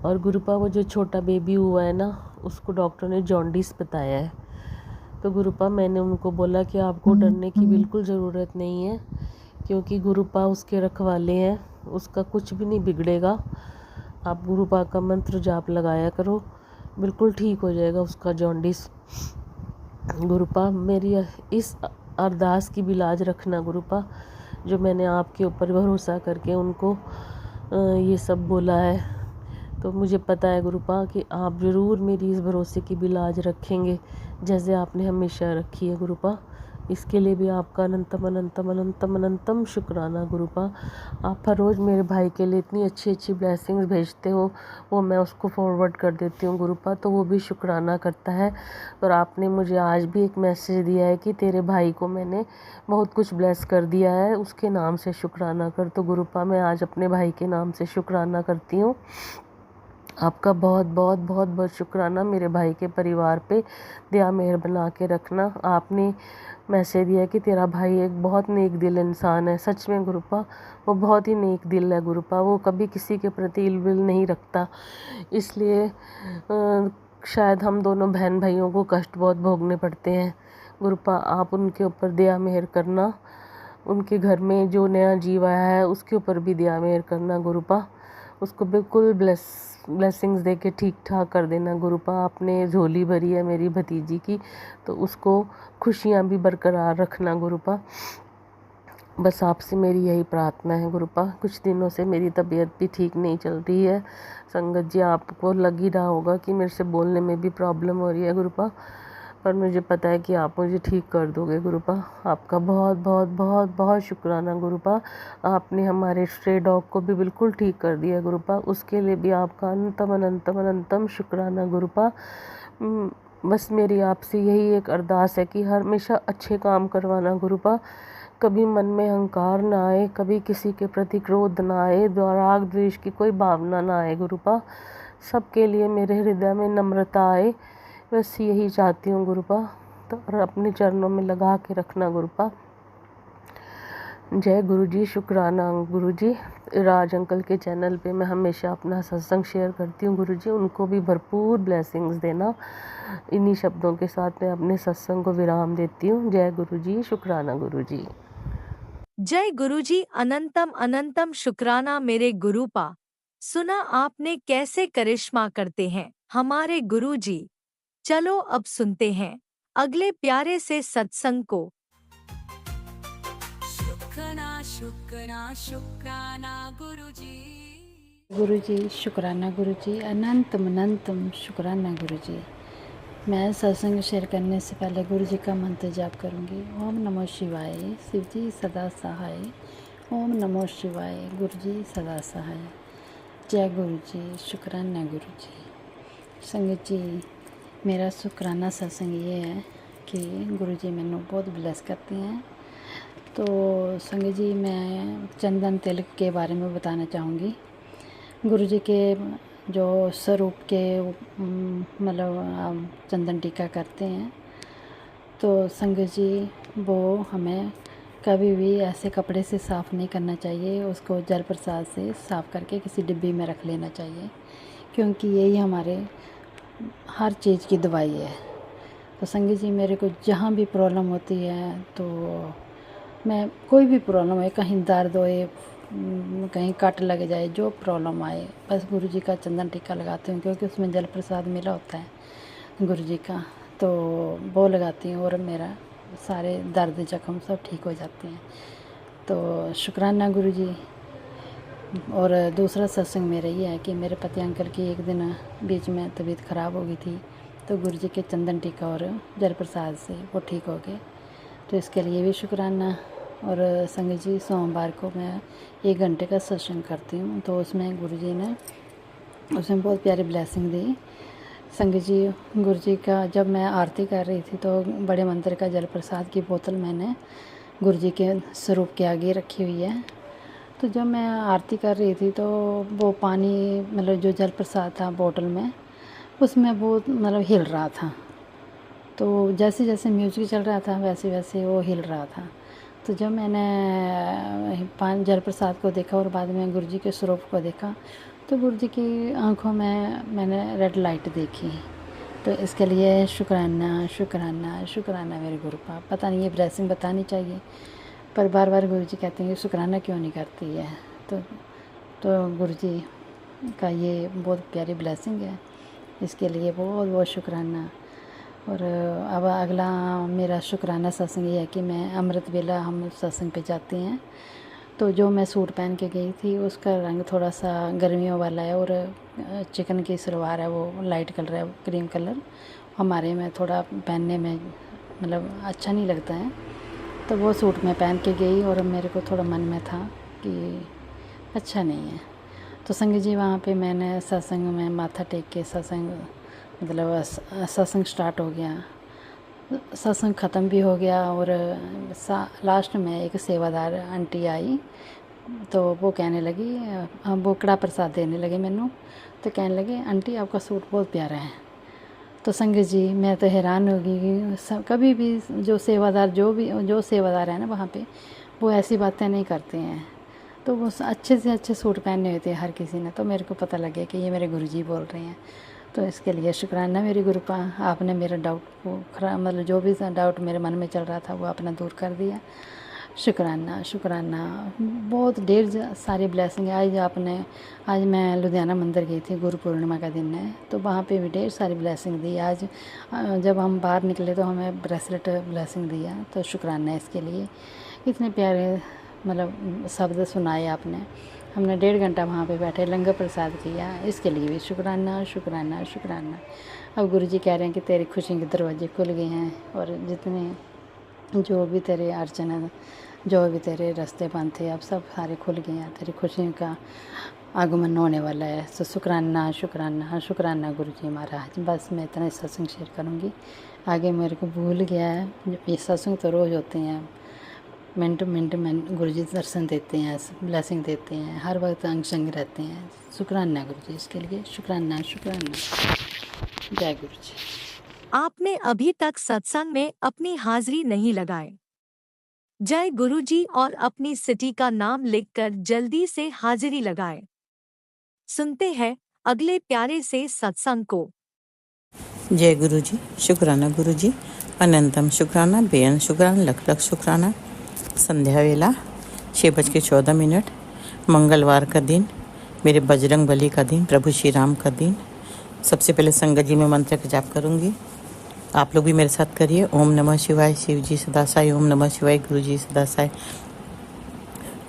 और गुरुपा वो जो छोटा बेबी हुआ है ना, उसको डॉक्टर ने जॉन्डिस बताया है। तो गुरुपा मैंने उनको बोला कि आपको डरने की बिल्कुल ज़रूरत नहीं है, क्योंकि गुरुपा उसके रखवाले हैं, उसका कुछ भी नहीं बिगड़ेगा। आप गुरुपा का मंत्र जाप लगाया करो, बिल्कुल ठीक हो जाएगा उसका जॉन्डिस। गुरुपा मेरी इस अरदास की भी लाज रखना गुरुपा, जो मैंने आपके ऊपर भरोसा करके उनको ये सब बोला है। तो मुझे पता है गुरुपा कि आप ज़रूर मेरी इस भरोसे की भी लाज रखेंगे, जैसे आपने हमेशा रखी है गुरुपा। इसके लिए भी आपका अनंतम अनंतम अनंतम अनंतम शुक्राना गुरुपा। आप हर रोज़ मेरे भाई के लिए इतनी अच्छी अच्छी ब्लेसिंग्स भेजते हो, वो मैं उसको फॉरवर्ड कर देती हूँ गुरुपा, तो वो भी शुक्राना करता है। और आपने मुझे आज भी एक मैसेज दिया है कि तेरे भाई को मैंने बहुत कुछ ब्लेस कर दिया है, उसके नाम से शुक्राना कर। तो गुरुपा मैं आज अपने भाई के नाम से शुक्राना करती हूँ। आपका बहुत बहुत बहुत बहुत शुक्राना। मेरे भाई के परिवार पे दया मेहर बना के रखना। आपने मैसेज दिया कि तेरा भाई एक बहुत नेक दिल इंसान है। सच में गुरुपा वो बहुत ही नेक दिल है गुरुपा, वो कभी किसी के प्रति इल विल नहीं रखता। इसलिए शायद हम दोनों बहन भाइयों को कष्ट बहुत भोगने पड़ते हैं गुरुपा। आप उनके ऊपर दया मेहर करना। उनके घर में जो नया जीव आया है उसके ऊपर भी दया मेहर करना गुरुपा। उसको बिल्कुल ब्लेसिंग्स दे के ठीक ठाक कर देना गुरुपा। आपने झोली भरी है मेरी भतीजी की, तो उसको खुशियाँ भी बरकरार रखना गुरुपा। बस आपसे मेरी यही प्रार्थना है गुरुपा। कुछ दिनों से मेरी तबीयत भी ठीक नहीं चल रही है संगत जी। आपको लग ही रहा होगा कि मेरे से बोलने में भी प्रॉब्लम हो रही है गुरुपा, पर मुझे पता है कि आप मुझे ठीक कर दोगे गुरुपा। आपका बहुत बहुत बहुत बहुत शुक्राना गुरुपा। आपने हमारे स्ट्रे डॉग को भी बिल्कुल ठीक कर दिया गुरुपा, उसके लिए भी आपका अनंतम अनंतम अनंतम शुक्राना गुरुपा। बस मेरी आपसे यही एक अरदास है कि हमेशा अच्छे काम करवाना गुरुपा। कभी मन में अहंकार ना आए, कभी किसी के प्रति क्रोध ना आए, राग द्वेष की कोई भावना ना आए गुरुपा। सबके लिए मेरे हृदय में नम्रता आए, बस यही चाहती हूँ गुरुपा। तो और अपने चरणों में लगा के रखना गुरुपा। जय गुरुजी, शुक्राना गुरुजी। राज अंकल के चैनल पे मैं हमेशा अपना सत्संग शेयर करती हूँ गुरुजी, उनको भी भरपूर ब्लेसिंग्स देना। इन्हीं शब्दों के साथ मैं अपने सत्संग को विराम देती हूँ। जय गुरुजी, शुक्राना गुरुजी। जय गुरुजी, अनंतम अनंतम शुक्राना मेरे गुरुपा। सुना आपने कैसे करिश्मा करते हैं हमारे गुरुजी। चलो अब सुनते हैं अगले प्यारे से सत्संग को। शुक्राना गुरुजी, शुक्राना गुरुजी, अनंतम अनंतम शुक्राना गुरुजी। मैं सत्संग शेयर करने से पहले गुरुजी का मंत्र जाप करूंगी। ओम नमो शिवाय, शिवजी सदा सहाय। ओम नमो शिवाय, गुरुजी सदा सहाय। जय गुरुजी, शुक्राना गुरुजी। संगत जी, मेरा शुक्राना सत्संग ये है कि गुरुजी मैंने बहुत ब्लेस करते हैं। तो संगत जी, मैं चंदन तिलक के बारे में बताना चाहूँगी। गुरुजी के जो स्वरूप के मतलब चंदन टीका करते हैं, तो संगत जी वो हमें कभी भी ऐसे कपड़े से साफ़ नहीं करना चाहिए, उसको जल प्रसाद से साफ़ करके किसी डिब्बी में रख लेना चाहिए, क्योंकि यही हमारे हर चीज़ की दवाई है। तो संगत जी, मेरे को जहाँ भी प्रॉब्लम होती है, तो मैं कोई भी प्रॉब्लम है, कहीं दर्द होए, कहीं कट लग जाए, जो प्रॉब्लम आए, बस गुरुजी का चंदन टीका लगाती हूँ, क्योंकि उसमें जल प्रसाद मिला होता है गुरुजी का, तो वो लगाती हूँ और मेरा सारे दर्द जख्म सब ठीक हो जाते हैं। तो शुक्राना गुरुजी। और दूसरा सत्संग मेरा ये है कि मेरे पति अंकल की एक दिन बीच में तबीयत ख़राब हो गई थी, तो गुरुजी के चंदन टीका और जल प्रसाद से वो ठीक हो गए, तो इसके लिए भी शुक्राना। और संगत जी, सोमवार को मैं 1 घंटे का सत्संग करती हूँ, तो उसमें गुरुजी ने उसमें बहुत प्यारी ब्लेसिंग दी। संगत जी, गुरुजी का जब मैं आरती कर रही थी, तो बड़े मंदिर का जल प्रसाद की बोतल मैंने गुरुजी के स्वरूप के आगे रखी हुई है। तो जब मैं आरती कर रही थी, तो वो पानी मतलब जो जल प्रसाद था बोतल में, उसमें वो मतलब हिल रहा था। तो जैसे जैसे म्यूजिक चल रहा था, वैसे वैसे वो हिल रहा था। तो जब मैंने जल प्रसाद को देखा और बाद में गुरुजी के स्वरूप को देखा, तो गुरुजी की आंखों में मैंने रेड लाइट देखी। तो इसके लिए शुक्राना शुक्राना शुक्राना मेरे गुरुपा। पता नहीं ये ब्लेसिंग बतानी चाहिए, पर बार बार गुरुजी कहते हैं कि शुक्राना क्यों नहीं करती है। तो गुरुजी का ये बहुत प्यारी ब्लेसिंग है, इसके लिए बहुत बहुत शुक्राना। और अब अगला मेरा शुक्राना सत्संग ये है कि मैं अमृत वेला हम सत्संग पे जाते हैं, तो जो मैं सूट पहन के गई थी उसका रंग थोड़ा सा गर्मियों वाला है, और चिकन की सलवार है, वो लाइट कलर है, क्रीम कलर, हमारे में थोड़ा पहनने में मतलब अच्छा नहीं लगता है। तो वो सूट मैं पहन के गई और मेरे को थोड़ा मन में था कि अच्छा नहीं है। तो संगत जी, वहाँ पे मैंने सत्संग में माथा टेक के सत्संग मतलब सत्संग स्टार्ट हो गया, सत्संग ख़त्म भी हो गया, और लास्ट में एक सेवादार आंटी आई, तो वो कहने लगी, वो कड़ा प्रसाद देने लगे मैनू, तो कहने लगे आंटी आपका सूट बहुत प्यारा है। तो संगत जी, मैं तो हैरान हो गई कि कभी भी जो सेवादार है ना वहाँ पे, वो ऐसी बातें नहीं करते हैं। तो वो अच्छे से अच्छे सूट पहने हुए थे हर किसी ने, तो मेरे को पता लग गया कि ये मेरे गुरुजी बोल रहे हैं। तो इसके लिए शुक्राना मेरी गुरुपा, आपने मेरा डाउट को मतलब जो भी डाउट मेरे मन में चल रहा था वो आपने दूर कर दिया। शुक्राना शुक्राना। बहुत ढेर सारी ब्लेसिंग है। आज मैं लुधियाना मंदिर गई थी, गुरु पूर्णिमा का दिन है, तो वहाँ पे भी ढेर सारी ब्लेसिंग दी। आज जब हम बाहर निकले तो हमें ब्रेसलेट ब्लेसिंग दिया, तो शुक्राना इसके लिए। इतने प्यारे मतलब शब्द सुनाए आपने। हमने 1.5 घंटा वहाँ पे बैठे लंगर प्रसाद किया, इसके लिए भी शुक्राना शुक्राना शुक्राना। अब गुरुजी कह रहे हैं कि तेरी खुशी के दरवाजे खुल गए हैं, और जितने जो भी तेरे अर्चना, जो भी तेरे रास्ते बंद थे, अब सब सारे खुल गए हैं, तेरी खुशी का आगमन होने वाला है। तो शुक्राना शुक्राना शुक्राना गुरुजी महाराज। बस मैं इतना सत्संग शेयर करूँगी, आगे मेरे को भूल गया है। ये सत्संग तो रोज़ होते हैं, मिनट मिनट में गुरुजी दर्शन देते हैं, ब्लेसिंग देते हैं, हर वक्त अंग संग रहते हैं। शुक्राना गुरुजी, इसके लिए शुक्राना शुक्राना। जय गुरुजी। आपने अभी तक सत्संग में अपनी हाजिरी नहीं लगाए। जय गुरुजी और अपनी सिटी का नाम लिखकर जल्दी से हाजिरी लगाए। सुनते हैं अगले प्यारे से सत्संग को। जय गुरुजी, शुक्राना गुरुजी, अनंतम शुक्राना, बेअंत शुक्राना, लख लख शुक्राना। संध्या वेला 6:14, मंगलवार का दिन, मेरे बजरंग बली का दिन, प्रभु श्री राम का दिन। सबसे पहले संगत जी में मंत्र का जाप करूंगी, आप लोग भी मेरे साथ करिए। ओम नमः शिवाय, शिव जी सदा साई। ओम नमः शिवाय, गुरु जी सदा साई।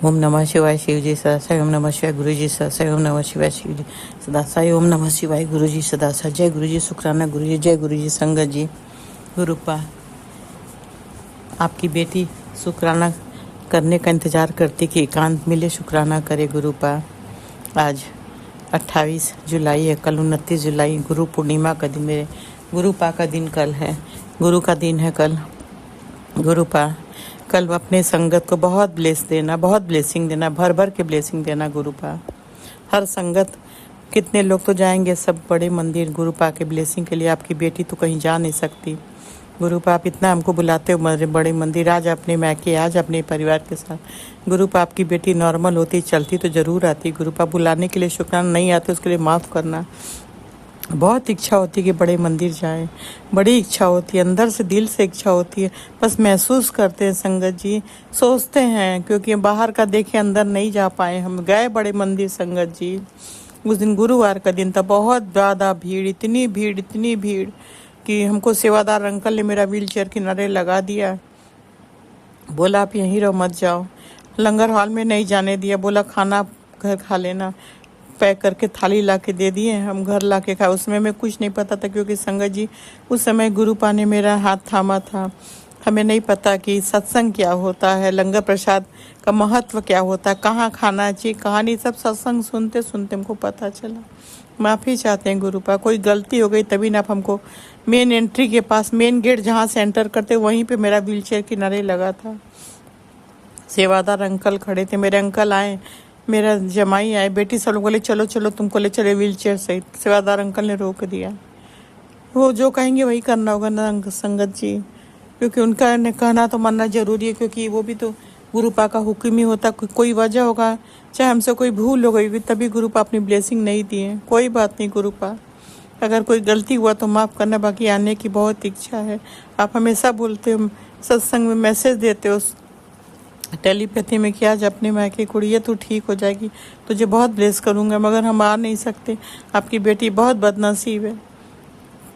ओम नमः शिवाय, शिव जी सदा साई। ओम नमः शिवाय, गुरु जी सदा साई। ओम नमः शिवाय, शिव जी सदा साई। ओम नमः शिवाय, गुरु जी सदा साई। जय गुरु जी, शुक्राना गुरु जी, जय गुरु जी। संगत जी, गुरुपा आपकी बेटी शुक्राना करने का इंतज़ार करती कि एकांत मिले, शुक्राना करे गुरुपा। आज 28 जुलाई है, कल 29 जुलाई गुरु पूर्णिमा का दिन, मेरे गुरुपा का दिन कल है, गुरु का दिन है कल। गुरुपा कल अपने संगत को बहुत ब्लेस देना, बहुत ब्लेसिंग देना, भर भर के ब्लेसिंग देना गुरुपा। हर संगत कितने लोग तो जाएंगे सब बड़े मंदिर गुरुपा के ब्लेसिंग के लिए। आपकी बेटी तो कहीं जा नहीं सकती गुरुपा, आप इतना हमको बुलाते हो बड़े मंदिर, आज अपने मैके, आज अपने परिवार के साथ। गुरुपा आपकी बेटी नॉर्मल होती, चलती तो ज़रूर आती गुरुपा, बुलाने के लिए शुक्राना, नहीं आते उसके लिए माफ़ करना। बहुत इच्छा होती है कि बड़े मंदिर जाएं, बड़ी इच्छा होती है, अंदर से दिल से इच्छा होती है, बस महसूस करते हैं संगत जी, सोचते हैं, क्योंकि बाहर का देखे अंदर नहीं जा पाए। हम गए बड़े मंदिर संगत जी, उस दिन गुरुवार का दिन था, बहुत ज़्यादा भीड़, इतनी भीड़ कि हमको सेवादार अंकल ने मेरा व्हील चेयर किनारे लगा दिया, बोला आप यहीं रहो मत जाओ। लंगर हॉल में नहीं जाने दिया, बोला खाना घर खा लेना, पैक करके थाली ला के दे दिए, हम घर ला के खाए। उसमें मैं कुछ नहीं पता था, क्योंकि संगत जी उस समय गुरुपा ने मेरा हाथ थामा था, हमें नहीं पता कि सत्संग क्या होता है, लंगर प्रसाद का महत्व क्या होता है, कहाँ खाना चाहिए कहाँ नहीं, सब सत्संग सुनते सुनते हमको पता चला। माफ़ी चाहते हैं गुरुपा, कोई गलती हो गई तभी ना आप हमको मेन एंट्री के पास, मेन गेट जहाँ से एंटर करते वहीं पे मेरा व्हील चेयर किनारे लगा था। सेवादार अंकल खड़े थे, मेरे अंकल आए, मेरा जमाई आए, बेटी सब लोग बोले चलो चलो तुमको ले चले व्हील चेयर सहित। सेवादार अंकल ने रोक दिया, वो जो कहेंगे वही करना होगा ना संगत जी, क्योंकि उनका कहना तो मानना जरूरी है, क्योंकि वो भी तो गुरुपा का हुक्म ही होता। कोई वजह होगा, चाहे हमसे कोई भूल हो गई तभी गुरुपा अपनी ब्लेसिंग नहीं दिए। कोई बात नहीं गुरुपा, अगर कोई गलती हुआ तो माफ़ करना, बाकी आने की बहुत इच्छा है। आप हमेशा बोलते हो, सत्संग में मैसेज देते हो टेलीपैथी में कि आज अपने मायके कुड़िए तू ठीक हो जाएगी, तुझे बहुत ब्लेस करूँगा, मगर हम आ नहीं सकते। आपकी बेटी बहुत बदनसीब है,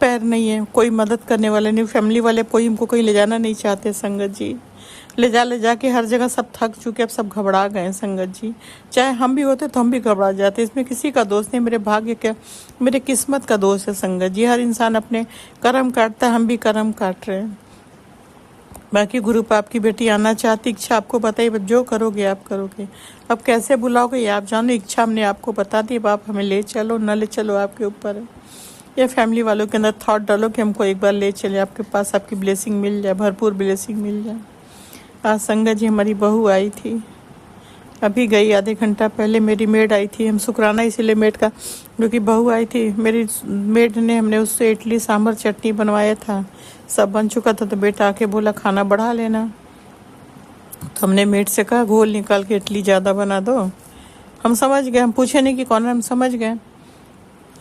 पैर नहीं है, कोई मदद करने वाले नहीं, फैमिली वाले कोई हमको कहीं ले जाना नहीं चाहते संगत जी। ले जा के हर जगह सब थक चुके, अब सब घबरा गए संगत जी। चाहे हम भी होते तो हम भी घबरा जाते, इसमें किसी का दोष नहीं, मेरे भाग्य का, मेरे किस्मत का दोष है संगत जी। हर इंसान अपने कर्म काटता है, हम भी कर्म काट रहे हैं। बाकी गुरुपा आपकी बेटी आना चाहती, इच्छा आपको बताइए, जो करोगे आप करोगे, अब कैसे बुलाओगे आप जानो, इच्छा हमने आपको बता दी, अब आप हमें ले चलो न ले चलो आपके ऊपर है। या फैमिली वालों के अंदर थॉट डालो कि हमको एक बार ले चले आपके पास, आपकी ब्लेसिंग मिल जाए, भरपूर ब्लेसिंग मिल जाए। आज संगत जी हमारी बहू आई थी, अभी गई, आधे घंटा पहले मेरी मेड आई थी। हम शुक्राना इसीलिए मेड का, क्योंकि बहू आई थी मेरी मेड ने, हमने उससे इडली सांभर चटनी बनवाया था, सब बन चुका था, तो बेटा आके बोला खाना बढ़ा लेना, तो हमने मेड से कहा घोल निकाल के इडली ज़्यादा बना दो। हम समझ गए, हम पूछे नहीं कि कौन है, हम समझ गए।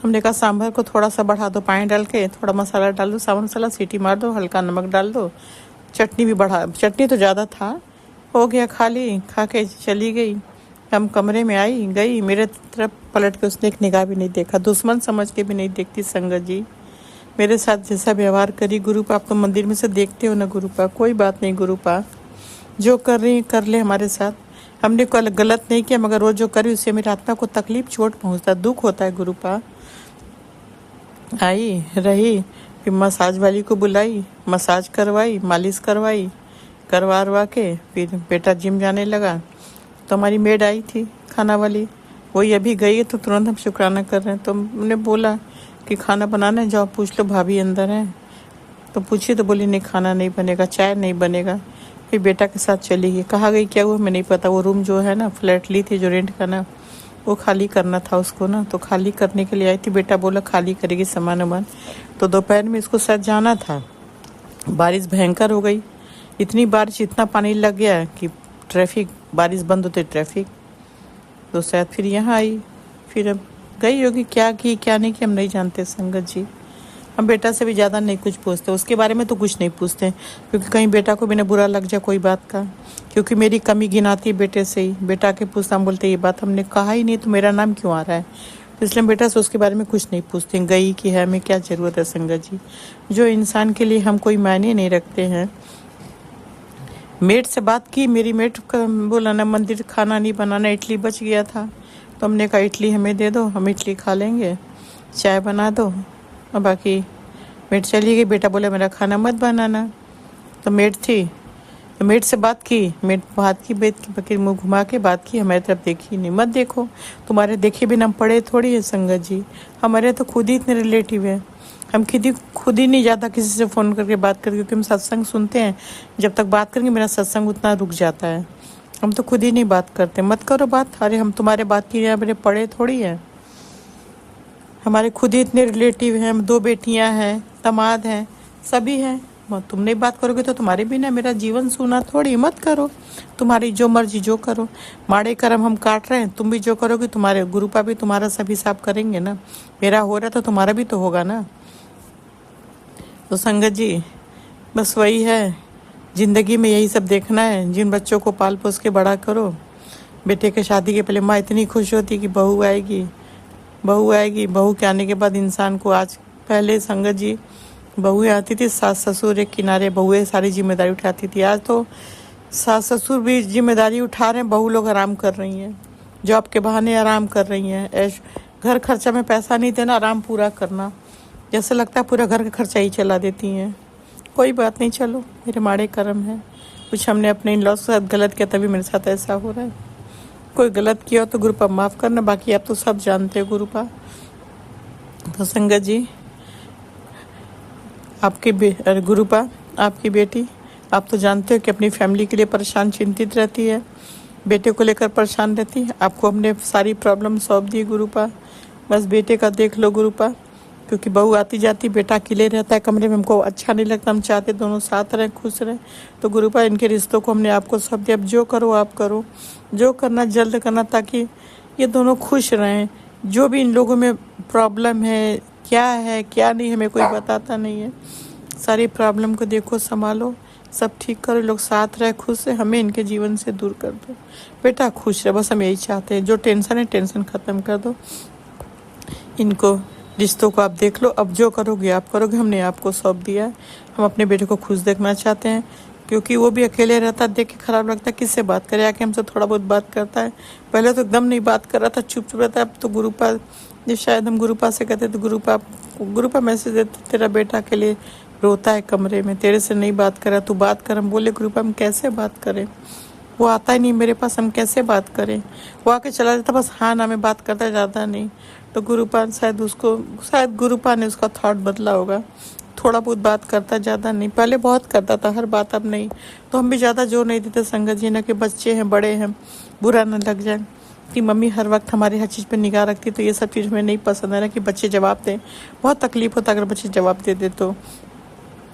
हमने कहा सांभर को थोड़ा सा बढ़ा दो, पानी डाल के थोड़ा मसाला डाल दो, सांभर मसाला, सीटी मार दो, हल्का नमक डाल दो, चटनी भी बढ़ा, चटनी तो ज़्यादा था, हो गया, खा ली, खा के चली गई। हम कमरे में आई, गई, मेरे तरफ पलट के उसने एक निगाह भी नहीं देखा, दुश्मन समझ के भी नहीं देखती संगत जी। मेरे साथ जैसा व्यवहार करी गुरुपा, आप तो मंदिर में से देखते हो ना गुरुपा, कोई बात नहीं गुरुपा, जो कर रही कर ले हमारे साथ, हमने कोई गलत नहीं किया, मगर वो जो करी उससे मेरी आत्मा को तकलीफ, चोट पहुँचता, दुख होता है गुरुपा। आई रही, फिर मसाज वाली को बुलाई, मसाज करवाई, मालिश करवाई, करवा के फिर बेटा जिम जाने लगा। तो हमारी मेड आई थी खाना वाली, वही अभी गई है, तो तुरंत हम शुक्राना कर रहे हैं। तो हमने बोला कि खाना बनाना है, जाओ पूछ लो भाभी अंदर है, तो पूछी तो बोली नहीं खाना नहीं बनेगा, चाय नहीं बनेगा। फिर बेटा के साथ चली गई। कहाँ गई क्या हुआ मैं नहीं पता। वो रूम जो है ना, फ्लैट ली थी जो रेंट का ना, वो खाली करना था उसको ना, तो खाली करने के लिए आई थी। बेटा बोला खाली करेगी सामान वामान, तो दोपहर में इसको शायद जाना था। बारिश भयंकर हो गई, इतनी बारिश, इतना पानी लग गया कि ट्रैफिक, बारिश बंद होते ट्रैफिक, तो शायद फिर यहाँ आई। फिर अब गई होगी, क्या की क्या नहीं की हम नहीं जानते संगत जी। हम बेटा से भी ज़्यादा नहीं कुछ पूछते, उसके बारे में तो कुछ नहीं पूछते, क्योंकि कहीं बेटा को भी ना बुरा लग जाए कोई बात का, क्योंकि मेरी कमी गिनाती बेटे से ही। बेटा के पूछता, हम बोलते ये बात हमने कहा ही नहीं तो मेरा नाम क्यों आ रहा है, तो इसलिए हम बेटा से उसके बारे में कुछ नहीं पूछते। गई कि है, हमें क्या ज़रूरत है संगत जी। जो इंसान के लिए हम कोई मायने नहीं रखते हैं। मेट से बात की, मेरी मेट बोला ना मंदिर खाना नहीं बनाना, इडली बच गया था, तो हमने कहा इडली हमें दे दो, हम इडली खा लेंगे, चाय बना दो, और बाकी मेट चली गई। बेटा बोला मेरा खाना मत बनाना, तो मेट थी, तो मेट से बात की, मेट बात की, बेट की बकरी मुँह घुमा के बात की, हमारी तरफ देखी नहीं। मत देखो, तुम्हारे देखे बिना हम पढ़े थोड़ी है संगत जी। हमारे तो खुद ही इतने रिलेटिव है, हम खुद ही नहीं ज़्यादा किसी से फ़ोन करके बात करके, क्योंकि हम सत्संग सुनते हैं। जब तक बात करेंगे मेरा सत्संग उतना रुक जाता है, हम तो खुद ही नहीं बात करते। मत करो बात, अरे हम तुम्हारे बात की मेरे पढ़े थोड़ी है। हमारे खुद ही इतने रिलेटिव हैं, 2 बेटियां हैं, दामाद हैं, सभी हैं। तुम नहीं बात करोगे तो तुम्हारे बिना मेरा जीवन सूना थोड़ी। मत करो, तुम्हारी जो मर्जी जो करो, माड़े कर्म हम काट रहे हैं, तुम भी जो करोगे तुम्हारे गुरुपा भी तुम्हारा सभी साफ करेंगे ना। मेरा हो रहा तो तुम्हारा भी तो होगा ना। तो संगत जी बस वही है, ज़िंदगी में यही सब देखना है। जिन बच्चों को पाल पोस के बड़ा करो। बेटे के शादी के पहले माँ इतनी खुश होती कि बहू आएगी, बहू आएगी। बहू के आने के बाद इंसान को, आज पहले संगत जी बहुएं आती थी, सास ससुर एक किनारे, बहुएं सारी जिम्मेदारी उठाती थी। आज तो सास ससुर भी जिम्मेदारी उठा रहे हैं, बहू लोग आराम कर रही हैं, जॉब के बहाने आराम कर रही हैं। ऐश घर खर्चा में पैसा नहीं देना, आराम पूरा करना, जैसे लगता है पूरा घर का खर्चा ही चला देती हैं। कोई बात नहीं, चलो मेरे माड़े कर्म है, कुछ हमने अपने इन लॉस के साथ गलत किया तभी मेरे साथ ऐसा हो रहा है। कोई गलत किया हो तो गुरुपा माफ़ करना, बाकी आप तो सब जानते हो गुरुपा। तो संगत जी आपकी गुरुपा, आपकी बेटी, आप तो जानते हो कि अपनी फैमिली के लिए परेशान चिंतित रहती है, बेटे को लेकर परेशान रहती है। आपको हमने सारी प्रॉब्लम सौंप दी गुरुपा, बस बेटे का देख लो गुरुपा, क्योंकि बहू आती जाती, बेटा अकेले रहता है कमरे में, हमको अच्छा नहीं लगता, हम चाहते दोनों साथ रहें, खुश रहें। तो गुरुपा इनके रिश्तों को हमने आपको सौंप दिया। अब जो करो आप करो, जो करना जल्द करना, ताकि ये दोनों खुश रहें। जो भी इन लोगों में प्रॉब्लम है क्या नहीं, हमें कोई बताता नहीं है। सारी प्रॉब्लम को देखो, संभालो, सब ठीक करो, लोग साथ रहे, खुश है, हमें इनके जीवन से दूर कर दो। बेटा खुश रहे, बस हम यही चाहते हैं। जो टेंशन है टेंशन ख़त्म कर दो, इनको रिश्तों को आप देख लो। अब जो करोगे आप करोगे, हमने आपको सौंप दिया है। हम अपने बेटे को खुश देखना चाहते हैं, क्योंकि वो भी अकेले रहता है, देख के खराब लगता है। किससे बात करे, आके हमसे थोड़ा बहुत बात करता है। पहले तो एकदम नहीं बात कर रहा था, चुप रहता है। अब तो गुरुपा, जब शायद हम गुरुपा से कहते तो गुरुपा मैसेज देते, तेरा बेटा के लिए रोता है कमरे में, तेरे से नहीं बात कर रहा, तू बात कर। हम बोले गुरुपा हम कैसे बात करें, वो आता ही नहीं मेरे पास, हम कैसे बात करें। वो आके चला जाता, बस हाँ ना में बात करता, ज़्यादा नहीं। तो गुरुपा शायद गुरुपा ने उसका थॉट बदला होगा, थोड़ा बहुत बात करता, ज़्यादा नहीं। पहले बहुत करता था हर बात, अब नहीं। तो हम भी ज़्यादा जोर नहीं देते संगत जी ना, कि बच्चे हैं, बड़े हैं, बुरा न लग जाए कि मम्मी हर वक्त हमारी हर चीज़ पे निगाह रखती। तो ये सब चीज़ हमें नहीं पसंद है ना, कि बच्चे जवाब दें। बहुत तकलीफ होता अगर बच्चे जवाब दे दे तो,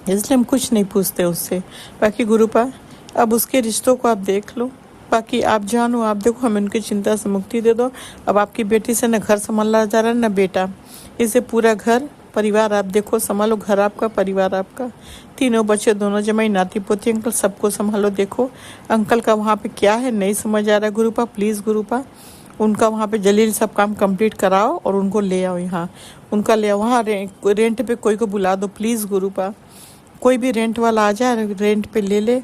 इसलिए हम कुछ नहीं पूछते उससे। बाकी गुरुपा अब उसके रिश्तों को आप देख लो, बाकी आप जानो, आप देखो, हमें उनकी चिंता से मुक्ति दे दो। अब आपकी बेटी से न घर संभाला जा रहा है न बेटा, इसे पूरा घर परिवार आप देखो, संभालो। घर आपका, परिवार आपका, तीनों बच्चे, दोनों जमाई, नाती पोती, अंकल, सबको संभालो। देखो अंकल का वहाँ पे क्या है नहीं समझ आ रहा है गुरुपा, प्लीज़ गुरुपा उनका वहाँ पे जल्दी सब काम कंप्लीट कराओ और उनको ले आओ यहाँ, उनका ले आओ वहाँ रेंट पे कोई को बुला दो प्लीज़ गुरुपा। कोई भी रेंट वाला आ जाए, रेंट पे ले ले,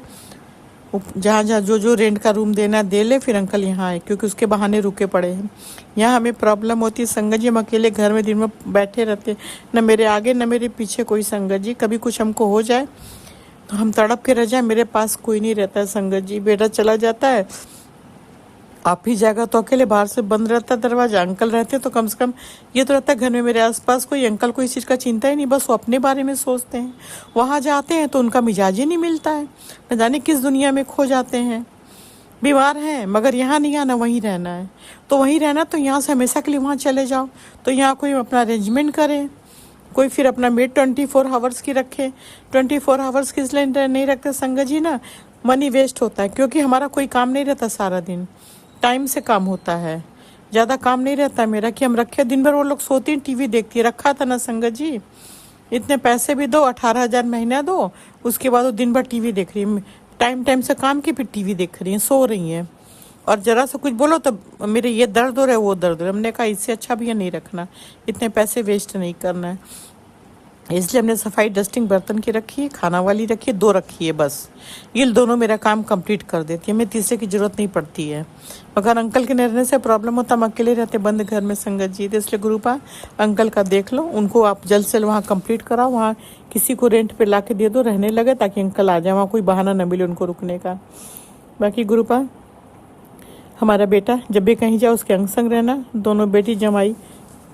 जहाँ जहाँ जो रेंट का रूम देना दे ले, फिर अंकल यहाँ आए, क्योंकि उसके बहाने रुके पड़े हैं। यहाँ हमें प्रॉब्लम होती है संगत जी, हम अकेले घर में दिन में बैठे रहते, न मेरे आगे न मेरे पीछे कोई संगत जी। कभी कुछ हमको हो जाए तो हम तड़प के रह जाए, मेरे पास कोई नहीं रहता है संगत जी। बेटा चला जाता है आप ही जाएगा तो अकेले, बाहर से बंद रहता दरवाजा। अंकल रहते तो कम से कम ये तो रहता है घर में मेरे आसपास कोई अंकल को इस चीज़ का चिंता ही नहीं, बस वो अपने बारे में सोचते हैं। वहाँ जाते हैं तो उनका मिजाज ही नहीं मिलता है, न जाने किस दुनिया में खो जाते हैं। बीमार हैं मगर यहाँ नहीं आना, वहीं रहना है। तो वहीं रहना तो यहाँ से हमेशा के लिए वहाँ चले जाओ। तो यहाँ कोई अपना अरेंजमेंट करे, कोई फिर अपना मेड 24 आवर्स की रखे। 24 आवर्स की इसलिए नहीं रखते संगत जी ना, मनी वेस्ट होता है, क्योंकि हमारा कोई काम नहीं रहता सारा दिन, टाइम से काम होता है। ज़्यादा काम नहीं रहता मेरा कि हम रखे दिन भर, वो लोग सोती हैं टीवी देखती है। रखा था ना संगत जी, इतने पैसे भी दो, 18,000 महीना दो, उसके बाद वो दिन भर टीवी देख रही है। टाइम से काम की फिर टीवी देख रही हैं, सो रही हैं। और ज़रा सा कुछ बोलो तो मेरे ये दर्द हो रहा है, वो दर्द हो रहा है। हमने कहा इससे अच्छा भी ये नहीं रखना, इतने पैसे वेस्ट नहीं करना है। इसलिए हमने सफाई डस्टिंग बर्तन की रखी है, खाना वाली रखी है, 2 रखी है बस। ये दोनों मेरा काम कंप्लीट कर देती है, हमें तीसरे की ज़रूरत नहीं पड़ती है। मगर अंकल के रहने से प्रॉब्लम होता, हम अकेले रहते बंद घर में संगत जी। तो इसलिए गुरुपा अंकल का देख लो, उनको आप जल्द से वहाँ कंप्लीट कराओ, वहाँ किसी को रेंट पे ला के दे दो, रहने लगे, ताकि अंकल आ जाए, वहाँ कोई बहाना न मिले उनको रुकने का। बाकी गुरुपा हमारा बेटा जब भी कहीं जाए उसके अंग संग रहना, दोनों बेटी जमाई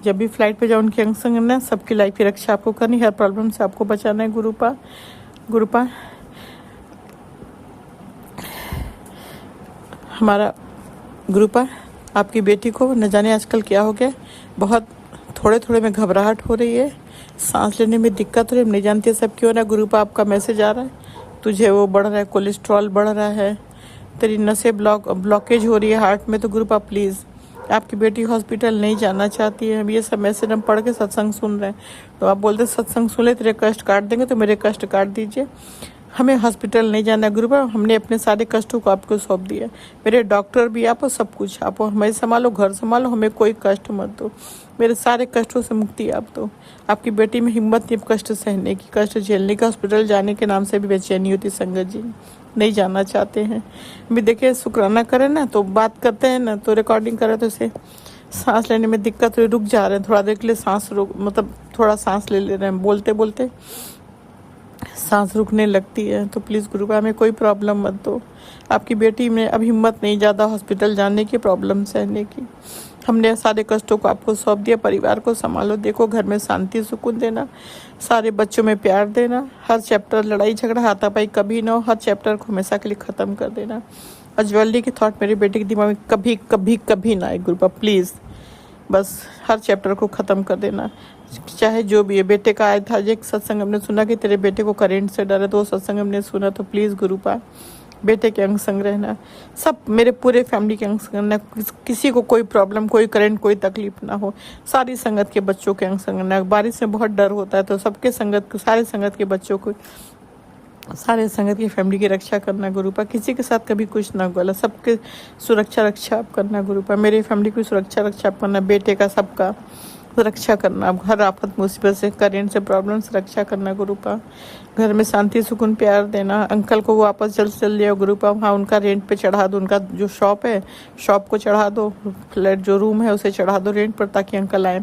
जब भी फ्लाइट पे जाओ उनके अंग संग रहना, सबकी लाइफ की रक्षा आपको करनी, हर प्रॉब्लम से आपको बचाना है गुरुपा हमारा गुरुपा आपकी बेटी को न जाने आजकल क्या हो गया, बहुत थोड़े में घबराहट हो रही है, सांस लेने में दिक्कत हो रही है, नहीं जानती सब क्यों ना। गुरुपा आपका मैसेज आ रहा है, तुझे वो बढ़ रहा है, कोलेस्ट्रॉल बढ़ रहा है, तेरी नसें ब्लॉकेज हो रही है हार्ट में। तो गुरुपा प्लीज़, आपकी बेटी हॉस्पिटल नहीं जाना चाहती है। हम ये सब मैसेज हम पढ़ के सत्संग सुन रहे हैं, तो आप बोलते सत्संग सुन ले तेरे कष्ट काट देंगे, तो मेरे कष्ट काट दीजिए। हमें हॉस्पिटल नहीं जाना गुरुपा, हमने अपने सारे कष्टों को आपको सौंप दिया। मेरे डॉक्टर भी आप, सब कुछ आप, हमें संभालो, घर संभालो, हमें कोई कष्ट मत दो, मेरे सारे कष्टों से मुक्ति आप दो। आपकी बेटी में हिम्मत नहीं कष्ट सहने की, कष्ट झेलने की। हॉस्पिटल जाने के नाम से भी बेचैनी होती संगत जी, नहीं जाना चाहते हैं। अभी देखिए शुक्राना करें ना तो बात करते हैं ना, तो रिकॉर्डिंग करें तो इसे सांस लेने में दिक्कत हुई, रुक जा रहे हैं थोड़ा देर के लिए, सांस रुक, मतलब थोड़ा सांस ले रहे हैं, बोलते बोलते सांस रुकने लगती है। तो प्लीज़ गुरुपा हमें कोई प्रॉब्लम मत दो। आपकी बेटी में अब हिम्मत नहीं ज़्यादा हॉस्पिटल जाने की, प्रॉब्लम सहने की। हमने सारे कष्टों को आपको सौंप दिया, परिवार को संभालो, देखो घर में शांति सुकून देना, सारे बच्चों में प्यार देना, हर चैप्टर लड़ाई झगड़ा हाथापाई कभी ना हो, हर चैप्टर को हमेशा के लिए ख़त्म कर देना। और ज्वेलरी की थॉट मेरे बेटे के दिमाग में कभी कभी कभी ना आए गुरुपा, प्लीज़ बस हर चैप्टर को ख़त्म कर देना, चाहे जो भी है। बेटे का आया था एक सत्संग हमने सुना कि तेरे बेटे को करंट से डर है, तो वो सत्संग हमने सुना। तो प्लीज़ गुरुपा बेटे के अंग संग रहना, सब मेरे पूरे फैमिली के अंग संग रहना, किसी को कोई प्रॉब्लम, कोई करंट, कोई तकलीफ ना हो। सारी संगत के बच्चों के अंग संग रहना, बारिश में बहुत डर होता है, तो सबके संगत, सारे संगत के बच्चों को, सारे संगत की फैमिली की रक्षा करना गुरुपा। किसी के साथ कभी कुछ ना गलत, सबके सुरक्षा रक्षा आप करना गुरुपा। मेरी फैमिली की सुरक्षा रक्षा आप करना, बेटे का सबका रक्षा करना, हर आफत मुसीबत से, करेंट से, प्रॉब्लम से रक्षा करना गुरुपा। घर में शांति सुकून प्यार देना। अंकल को वापस जल्द से जल्द ले आओ गुरुपा, वहाँ उनका रेंट पे चढ़ा दो, उनका जो शॉप है शॉप को चढ़ा दो, फ्लैट जो रूम है उसे चढ़ा दो रेंट पर, ताकि अंकल आए,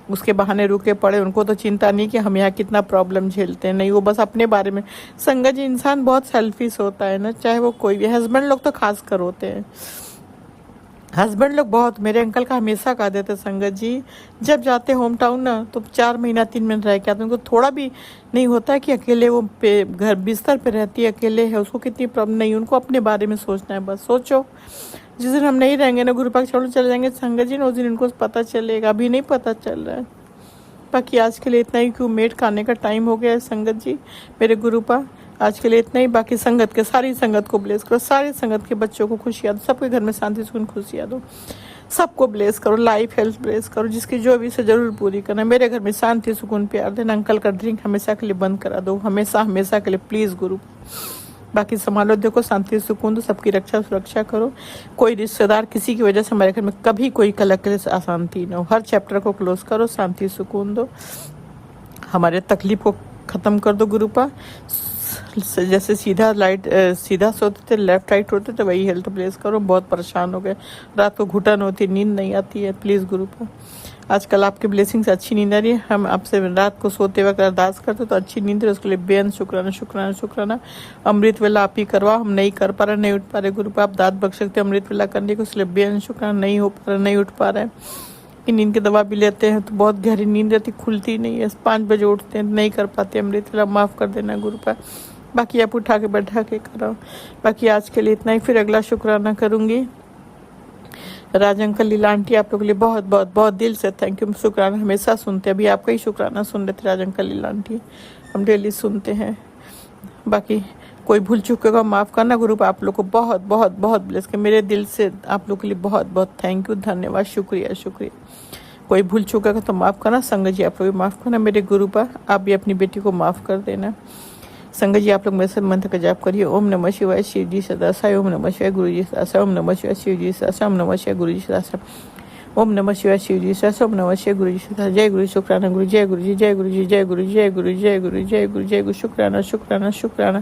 उसके बहाने रुके पड़े। उनको तो चिंता नहीं कि हम यहाँ कितना प्रॉब्लम झेलते हैं, नहीं, वो बस अपने बारे में। संगत जी इंसान बहुत सेल्फिश होता है ना, चाहे वो कोई भी, हस्बैंड लोग तो खास कर होते हैं, हस्बैंड लोग बहुत। मेरे अंकल का हमेशा कहा देते संगत जी, जब जाते होम टाउन ना तो 4 महीना 3 महीना रह के आते, उनको थोड़ा भी नहीं होता है कि अकेले वो पे घर बिस्तर पे रहती है, अकेले है, उसको कितनी प्रॉब्लम नहीं, उनको अपने बारे में सोचना है बस। सोचो जिस दिन हम नहीं रहेंगे ना गुरुपा, छोड़ चले जाएंगे संगत जी ना, उस दिन इनको पता चलेगा, अभी नहीं पता चल रहा है। बाकी आज के लिए इतना ही, क्यों मेट खाने का टाइम हो गया है संगत जी मेरे गुरुपा, आज के लिए इतना ही। बाकी संगत के, सारी संगत को ब्लेस करो, सारी संगत के बच्चों को खुशियाँ दो, सबके घर में शांति सुकून खुशियाँ दो, सबको ब्लेस करो, लाइफ हेल्थ ब्लेस करो, जिसकी जो भी से जरूर पूरी करना। मेरे घर में शांति सुकून प्यार देना। अंकल का ड्रिंक हमेशा के लिए बंद करा दो, हमेशा हमेशा के लिए प्लीज़ गुरु। बाकी संभालो, देखो शांति सुकून दो, सबकी रक्षा सुरक्षा करो। कोई रिश्तेदार किसी की वजह से हमारे घर में कभी कोई कलह अशांति न हो। हर चैप्टर को क्लोज करो, शांति सुकून दो, हमारे तकलीफ को ख़त्म कर दो गुरुपा। जैसे सीधा सोते थे, लेफ्ट राइट होते थे, वही हेल्थ प्लेस करो। बहुत परेशान हो गए, रात को घुटन होती, नींद नहीं आती है, प्लीज़ गुरुपा। आजकल आपकी ब्लेसिंग्स अच्छी नींद आ रही है। हम आपसे रात को सोते वक्त अरदास करते तो अच्छी नींद है, उसके लिए बेअंत शुक्राना शुक्राना शुक्राना। अमृत वेला आप ही करवाओ, हम नहीं कर पा रहे, नहीं उठ पा रहे, गुरु आप दाद बख्श सकते अमृत वेला करने को, इसलिए बेअंत शुक्राना। नहीं हो पा रहा, नहीं उठ पा रहे हैं कि नींद की दवा भी लेते हैं तो बहुत गहरी नींद रहती, खुलती नहीं है, 5 बजे उठते हैं, नहीं कर पाते अमृत वेला, माफ़ कर देना गुरु पर। बाकी आप उठा के बैठा के कराओ। बाकी आज के लिए इतना ही, फिर अगला शुक्राना करूँगी। राज अंकल, लीला आंटी, आप लोग के लिए बहुत बहुत बहुत दिल से थैंक यू। शुक्राना हमेशा सुनते हैं, अभी आपका ही शुक्राना सुन रहे थे राज अंकल, लीला आंटी, हम डेली सुनते हैं। बाकी कोई भूल चुकेगा माफ़ करना गुरु, आप लोग को बहुत बहुत बहुत ब्लेस कर, मेरे दिल से आप लोग के लिए बहुत बहुत थैंक यू, धन्यवाद, शुक्रिया शुक्रिया। कोई भूल चुकेगा तो माफ़ करना। संगत जी आप लोग भी माफ़ करना। मेरे गुरु पर आप भी अपनी बेटी को माफ़ कर देना। संगत जी आप लोग मेरे से मंत्र का जाप करिए। ओम नमः शिवाय, शिव जी सदासाय, ओम नमः शिवाय, गुरु जी सदासाय, ओम नमः शिवाय, शिव जी सदासाय, ओम नमः शिवाय, गुरु जी सदासाय, ओम नमः शिवाय, शिव जी सदासाय, ओम नमः शिवाय, गुरु जी सदासाय। जय गुरु, शुक्राना गुरु, जय गुरु जी, जय गुरु जी, जय गुरु, जय गुरु, जय गुरु, जय गुरु, जय गुरु, शुक्राना शुक्राना शुक्राना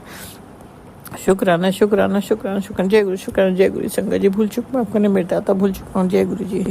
शुक्राना शुक्राना शुक्राना शुक्राना। जय गुरु, शुक्राना, जय गुरु। संगत जी भूल चुक माफ करने, मेरे दाता भूल चुका हूँ। जय गुरु जी।